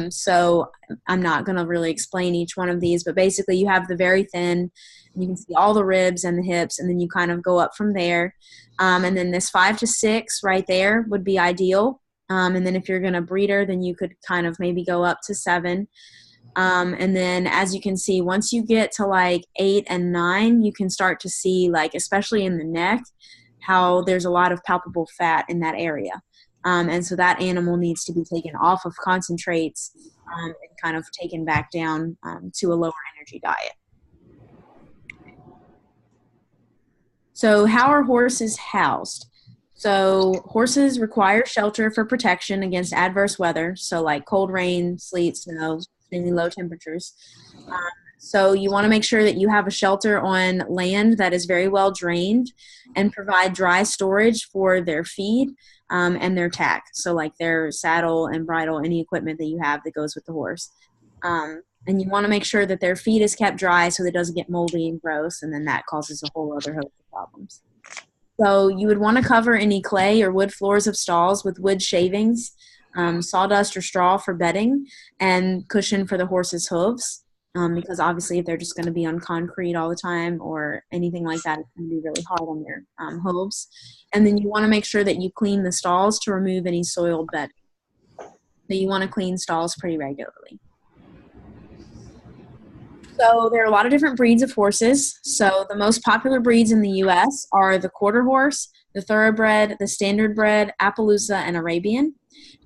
So I'm not going to really explain each one of these, but basically you have the very thin, you can see all the ribs and the hips, and then you kind of go up from there. And then this 5 to 6 right there would be ideal. And then if you're going to breed her, then you could kind of maybe go up to 7. And then as you can see, once you get to like 8 and 9, you can start to see, like, especially in the neck, how there's a lot of palpable fat in that area. And so that animal needs to be taken off of concentrates and kind of taken back down to a lower energy diet. So how are horses housed? So horses require shelter for protection against adverse weather, so like cold rain, sleet, snow, extremely low temperatures. So you want to make sure that you have a shelter on land that is very well drained and provide dry storage for their feed and their tack, so like their saddle and bridle, any equipment that you have that goes with the horse. And you want to make sure that their feed is kept dry so that it doesn't get moldy and gross, and then that causes a whole other host of problems. So you would want to cover any clay or wood floors of stalls with wood shavings, sawdust or straw for bedding, and cushion for the horse's hooves, because obviously if they're just going to be on concrete all the time or anything like that, it's going to be really hard on their hooves. And then you want to make sure that you clean the stalls to remove any soiled bedding. So you want to clean stalls pretty regularly. So there are a lot of different breeds of horses. So the most popular breeds in the U.S. are the quarter horse, the thoroughbred, the standardbred, Appaloosa, and Arabian.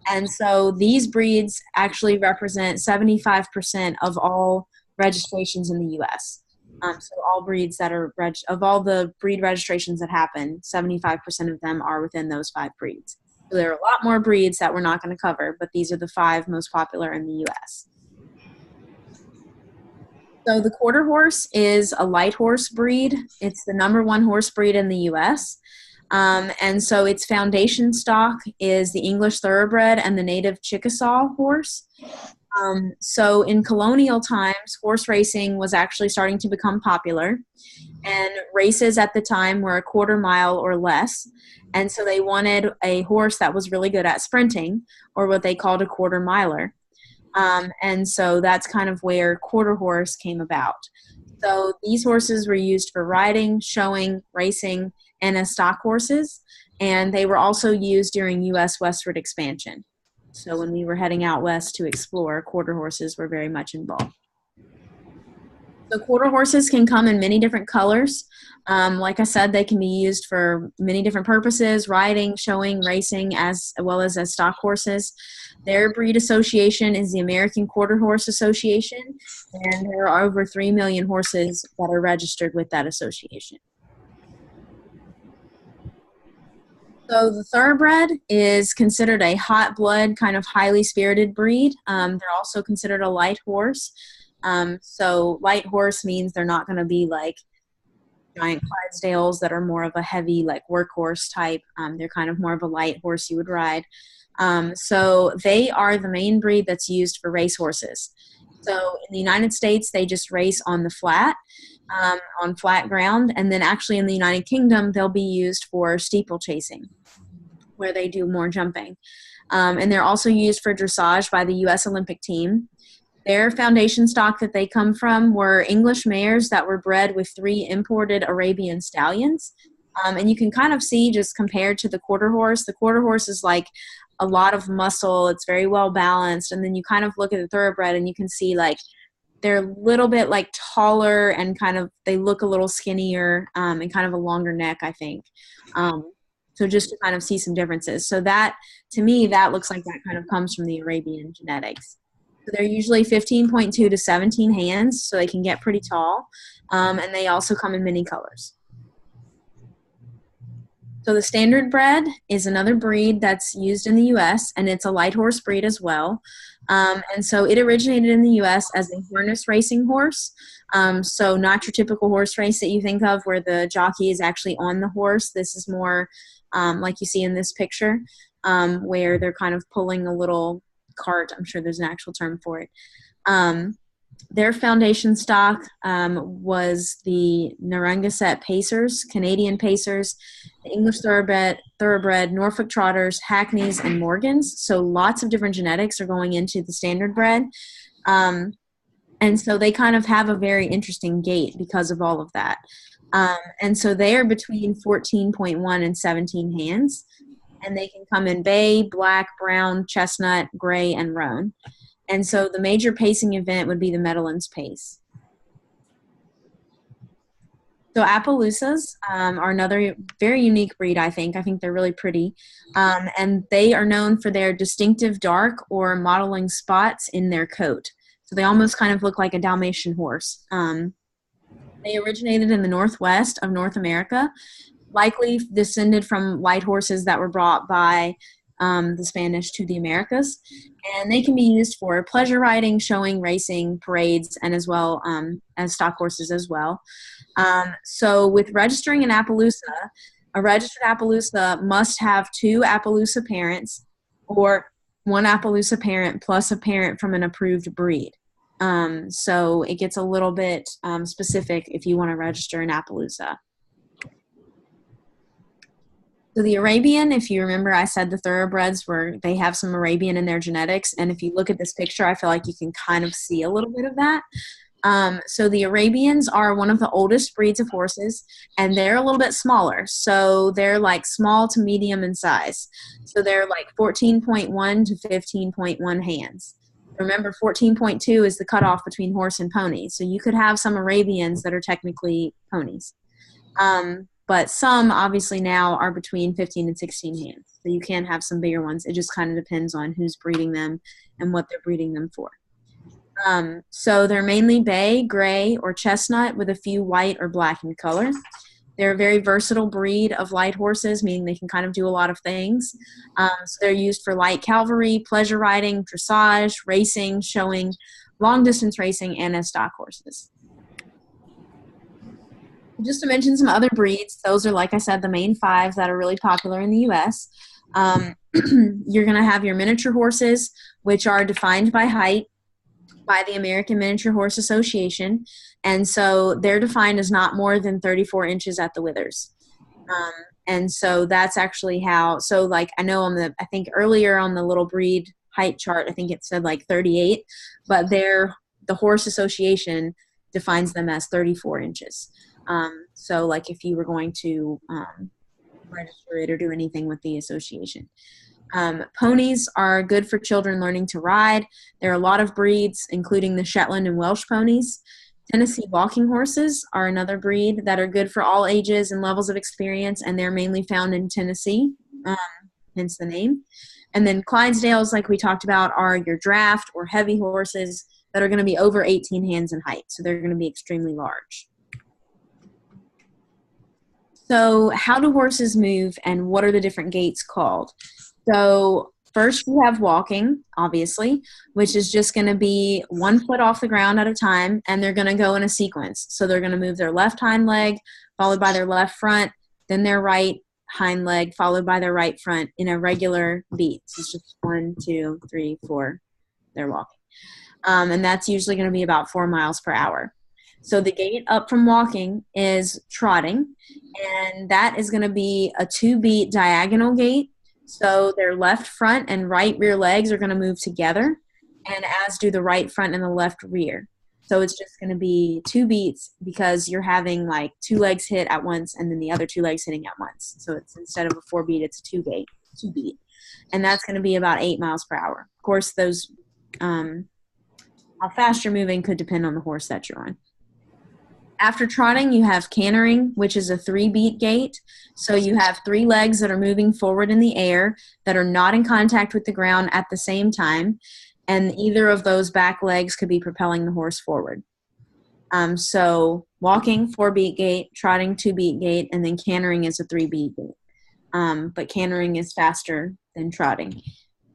And so these breeds actually represent 75% of all registrations in the U.S. So all breeds that are, of all the breed registrations that happen, 75% of them are within those 5 breeds. So there are a lot more breeds that we're not going to cover, but these are the 5 most popular in the U.S. So the quarter horse is a light horse breed. It's the #1 horse breed in the U.S. And so its foundation stock is the English thoroughbred and the native Chickasaw horse. So in colonial times, horse racing was actually starting to become popular. And races at the time were a quarter mile or less. And so they wanted a horse that was really good at sprinting, or what they called a quarter miler. And so that's kind of where quarter horse came about. So these horses were used for riding, showing, racing, and as stock horses. And they were also used during U.S. westward expansion. So when we were heading out west to explore, quarter horses were very much involved. So quarter horses can come in many different colors. Like I said, they can be used for many different purposes, riding, showing, racing, as well as stock horses. Their breed association is the American Quarter Horse Association, and there are over 3 million horses that are registered with that association. So the thoroughbred is considered a hot blood, kind of highly spirited breed. They're also considered a light horse. So light horse means they're not going to be like giant Clydesdales that are more of a heavy, like workhorse type. They're kind of more of a light horse you would ride. So they are the main breed that's used for race horses. So in the United States, they just race on the flat, on flat ground. And then actually in the United Kingdom, they'll be used for steeplechasing, where they do more jumping. And they're also used for dressage by the U.S. Olympic team. Their foundation stock that they come from were English mares that were bred with 3 imported Arabian stallions. And you can kind of see, just compared to the quarter horse is like a lot of muscle. It's very well balanced. And then you kind of look at the thoroughbred and you can see like they're a little bit like taller and kind of, they look a little skinnier and kind of a longer neck, I think. So just to kind of see some differences. So that, to me, that looks like that kind of comes from the Arabian genetics. So they're usually 15.2 to 17 hands, so they can get pretty tall. And they also come in many colors. So the standard bred is another breed that's used in the U.S., and it's a light horse breed as well. And so it originated in the U.S. as a harness racing horse. So not your typical horse race that you think of where the jockey is actually on the horse. This is more like you see in this picture, where they're kind of pulling a little cart. I'm sure there's an actual term for it. Their foundation stock was the Narragansett Pacers, Canadian Pacers, the English Thoroughbred, Norfolk Trotters, Hackneys, and Morgans. So lots of different genetics are going into the standard bred. And so they kind of have a very interesting gait because of all of that. And so they are between 14.1 and 17 hands. And they can come in bay, black, brown, chestnut, gray, and roan. And so the major pacing event would be the Meadowlands Pace. So Appaloosas are another very unique breed, I think. I think they're really pretty. And they are known for their distinctive dark or mottling spots in their coat. So they almost kind of look like a Dalmatian horse. They originated in the northwest of North America, likely descended from light horses that were brought by the Spanish to the Americas. And they can be used for pleasure riding, showing, racing, parades, and as well as stock horses as well. So with registering an Appaloosa, a registered Appaloosa must have 2 Appaloosa parents or 1 Appaloosa parent plus a parent from an approved breed. So it gets a little bit specific if you want to register an Appaloosa. So the Arabian, if you remember, I said the thoroughbreds they have some Arabian in their genetics. And if you look at this picture, I feel like you can kind of see a little bit of that. So the Arabians are one of the oldest breeds of horses, and they're a little bit smaller. So they're like small to medium in size. So they're like 14.1 to 15.1 hands. Remember, 14.2 is the cutoff between horse and pony. So you could have some Arabians that are technically ponies. But some, obviously, now are between 15 and 16 hands. So you can have some bigger ones. It just kind of depends on who's breeding them and what they're breeding them for. So they're mainly bay, gray, or chestnut with a few white or black in color. They're a very versatile breed of light horses, meaning they can kind of do a lot of things. So they're used for light cavalry, pleasure riding, dressage, racing, showing, long-distance racing, and as stock horses. Just to mention some other breeds, those are, like I said, the main 5 that are really popular in the U.S. You're going to have your miniature horses, which are defined by height by the American Miniature Horse Association. And so they're defined as not more than 34 inches at the withers. And so that's actually how, so like I know I think earlier on the little breed height chart, I think it said like 38, but the Horse Association defines them as 34 inches. So like if you were going to register it or do anything with the association. Ponies are good for children learning to ride. There are a lot of breeds, including the Shetland and Welsh ponies. Tennessee walking horses are another breed that are good for all ages and levels of experience, and they're mainly found in Tennessee, hence the name. And then Clydesdales, like we talked about, are your draft or heavy horses that are going to be over 18 hands in height, so they're going to be extremely large. So how do horses move, and what are the different gaits called? So first you have walking, obviously, which is just going to be 1 foot off the ground at a time, and they're going to go in a sequence. So they're going to move their left hind leg, followed by their left front, then their right hind leg, followed by their right front in a regular beat. So it's just 1, 2, 3, 4, they're walking. And that's usually going to be about 4 miles per hour. So the gait up from walking is trotting, and that is going to be a 2-beat diagonal gait. So their left front and right rear legs are going to move together, and as do the right front and the left rear. So it's just going to be 2 beats because you're having like 2 legs hit at once and then the other 2 legs hitting at once. So it's instead of a 4-beat, it's a 2-beat. And that's going to be about 8 miles per hour. Of course, those how fast you're moving could depend on the horse that you're on. After trotting, you have cantering, which is a 3-beat gait. So you have 3 legs that are moving forward in the air that are not in contact with the ground at the same time. And either of those back legs could be propelling the horse forward. So walking, 4-beat gait, trotting, 2-beat gait, and then cantering is a 3-beat gait. But cantering is faster than trotting.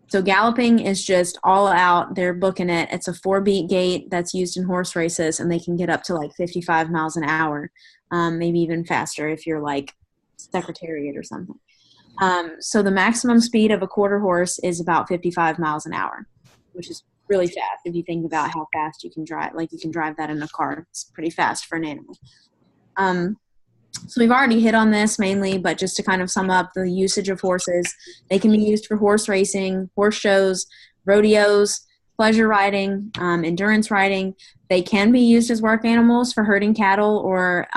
So galloping is just all out. They're booking it. It's a 4-beat gait that's used in horse races, and they can get up to like 55 miles an hour, maybe even faster if you're like Secretariat or something. So the maximum speed of a quarter horse is about 55 miles an hour, which is really fast if you think about how fast you can drive. Like you can drive that in a car. It's pretty fast for an animal. So we've already hit on this mainly, but just to kind of sum up the usage of horses, they can be used for horse racing, horse shows, rodeos, pleasure riding, endurance riding. They can be used as work animals for herding cattle or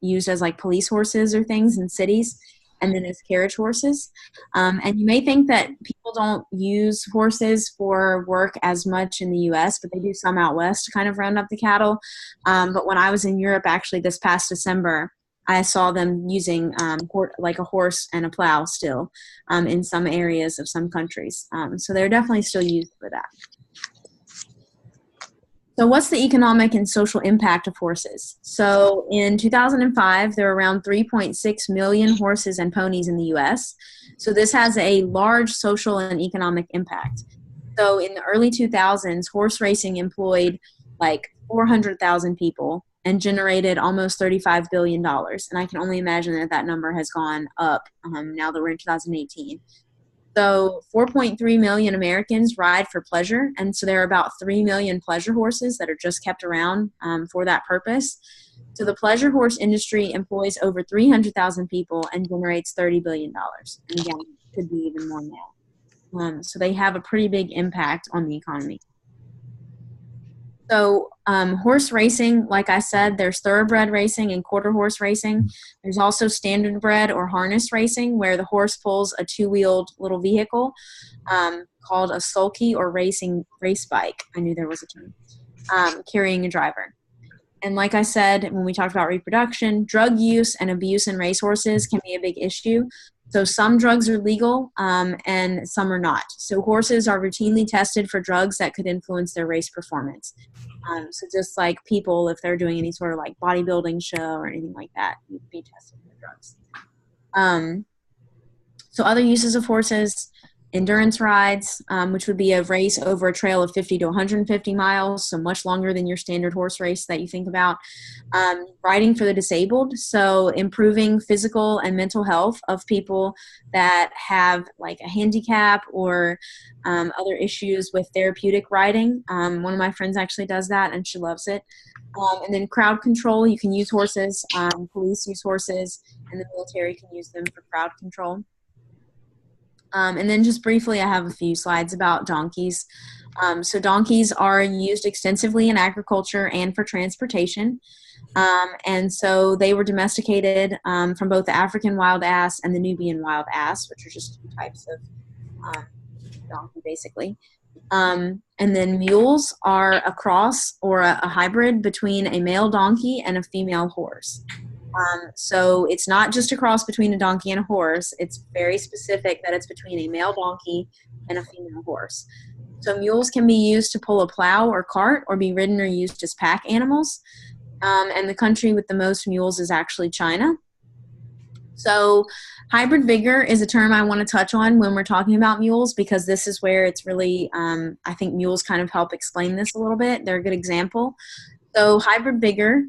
used as like police horses or things in cities, and then as carriage horses. And you may think that people don't use horses for work as much in the U.S., but they do some out west to kind of round up the cattle. But when I was in Europe, actually this past December, I saw them using like a horse and a plow still in some areas of some countries. So they're definitely still used for that. So what's the economic and social impact of horses? So in 2005, there were around 3.6 million horses and ponies in the U.S. So this has a large social and economic impact. So in the early 2000s, horse racing employed like 400,000 people and generated almost $35 billion. And I can only imagine that that number has gone up now that we're in 2018. So 4.3 million Americans ride for pleasure, and so there are about 3 million pleasure horses that are just kept around for that purpose. So the pleasure horse industry employs over 300,000 people and generates $30 billion. And again, it could be even more now. So they have a pretty big impact on the economy. So horse racing, like I said, there's thoroughbred racing and quarter horse racing. There's also standardbred or harness racing where the horse pulls a 2-wheeled little vehicle called a sulky or race bike. I knew there was a term, carrying a driver. And like I said, when we talked about reproduction, drug use and abuse in racehorses can be a big issue. So some drugs are legal and some are not. So horses are routinely tested for drugs that could influence their race performance. So just like people, if they're doing any sort of like bodybuilding show or anything like that, you'd be tested for drugs. So other uses of horses, endurance rides, which would be a race over a trail of 50 to 150 miles, so much longer than your standard horse race that you think about. Riding for the disabled, so improving physical and mental health of people that have like a handicap or other issues with therapeutic riding. One of my friends actually does that, and she loves it. And then crowd control, you can use horses. Police use horses, and the military can use them for crowd control. And then just briefly, I have a few slides about donkeys. So donkeys are used extensively in agriculture and for transportation. And so they were domesticated from both the African wild ass and the Nubian wild ass, which are just 2 types of donkey, basically. And then mules are a cross or a hybrid between a male donkey and a female horse. So it's not just a cross between a donkey and a horse. It's very specific that it's between a male donkey and a female horse. So mules can be used to pull a plow or cart or be ridden or used as pack animals. And the country with the most mules is actually China. So hybrid vigor is a term I want to touch on when we're talking about mules, because this is where it's really, I think mules kind of help explain this a little bit. They're a good example. So hybrid vigor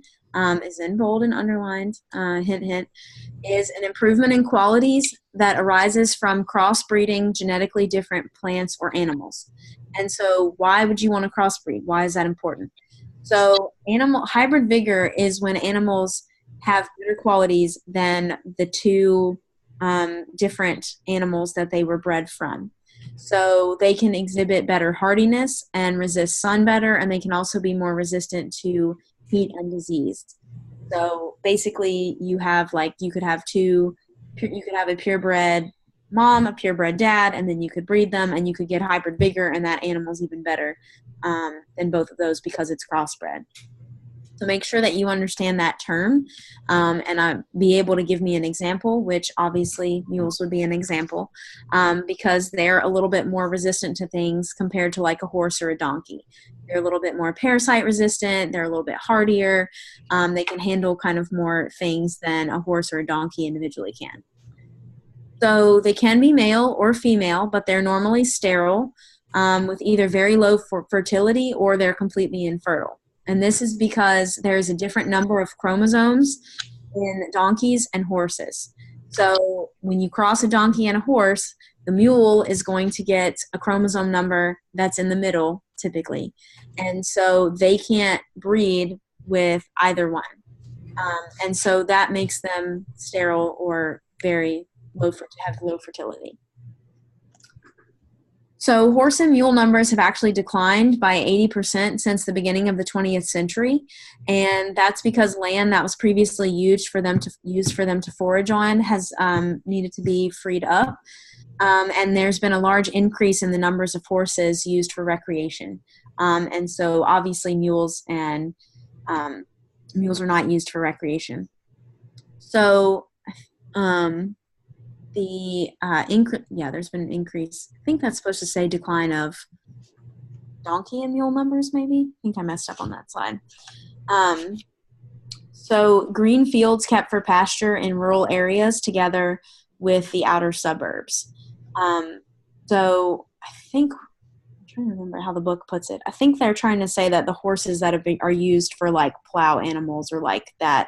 is in bold and underlined, hint, hint, is an improvement in qualities that arises from crossbreeding genetically different plants or animals. And so why would you want to crossbreed? Why is that important? So hybrid vigor is when animals have better qualities than the two different animals that they were bred from. So they can exhibit better hardiness and resist sun better, and they can also be more resistant to heat and disease. So basically you could have a purebred mom, a purebred dad, and then you could breed them and you could get hybrid vigor, and that animal's even better than both of those because it's crossbred. So make sure that you understand that term and be able to give me an example, which obviously mules would be an example because they're a little bit more resistant to things compared to like a horse or a donkey. They're a little bit more parasite resistant. They're a little bit hardier. They can handle kind of more things than a horse or a donkey individually can. So they can be male or female, but they're normally sterile with either very low fertility or they're completely infertile. And this is because there's a different number of chromosomes in donkeys and horses. So when you cross a donkey and a horse, the mule is going to get a chromosome number that's in the middle, typically. And so they can't breed with either one. And so that makes them sterile or have low fertility. So horse and mule numbers have actually declined by 80% since the beginning of the 20th century, and that's because land that was previously used for them to forage on has needed to be freed up, and there's been a large increase in the numbers of horses used for recreation, and so obviously mules are not used for recreation. So there's been an increase. I think that's supposed to say decline of donkey and mule numbers, maybe. I think I messed up on that slide. So green fields kept for pasture in rural areas together with the outer suburbs. So I think, I'm trying to remember how the book puts it. I think they're trying to say that the horses that are used for like plow animals or like that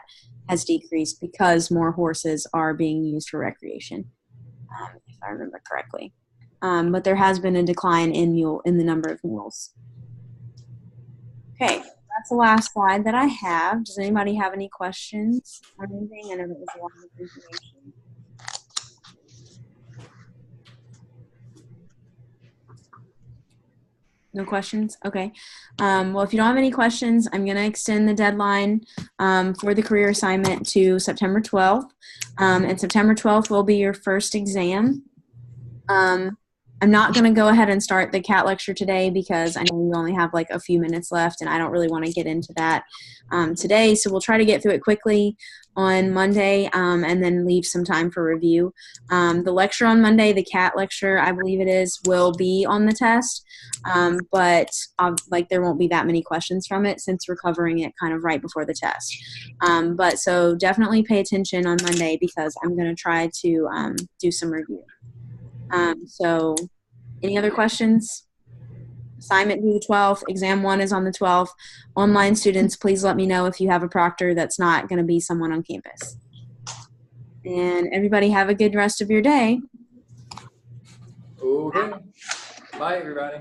has decreased because more horses are being used for recreation, if I remember correctly. But there has been a decline in the number of mules. Okay, that's the last slide that I have. Does anybody have any questions or anything? I know that was a lot of information. No questions? Okay. Well, if you don't have any questions, I'm going to extend the deadline for the career assignment to September 12th. And September 12th will be your first exam. I'm not going to go ahead and start the CAT lecture today because I know we only have like a few minutes left and I don't really want to get into that today. So we'll try to get through it quickly on Monday and then leave some time for review. The lecture on Monday, the CAT lecture, I believe it is, will be on the test, but there won't be that many questions from it since we're covering it kind of right before the test. But so definitely pay attention on Monday because I'm going to try to do some review. So any other questions? Assignment due the 12th. Exam 1 is on the 12th. Online students, please let me know if you have a proctor that's not going to be someone on campus. And everybody have a good rest of your day. Okay. Bye, everybody.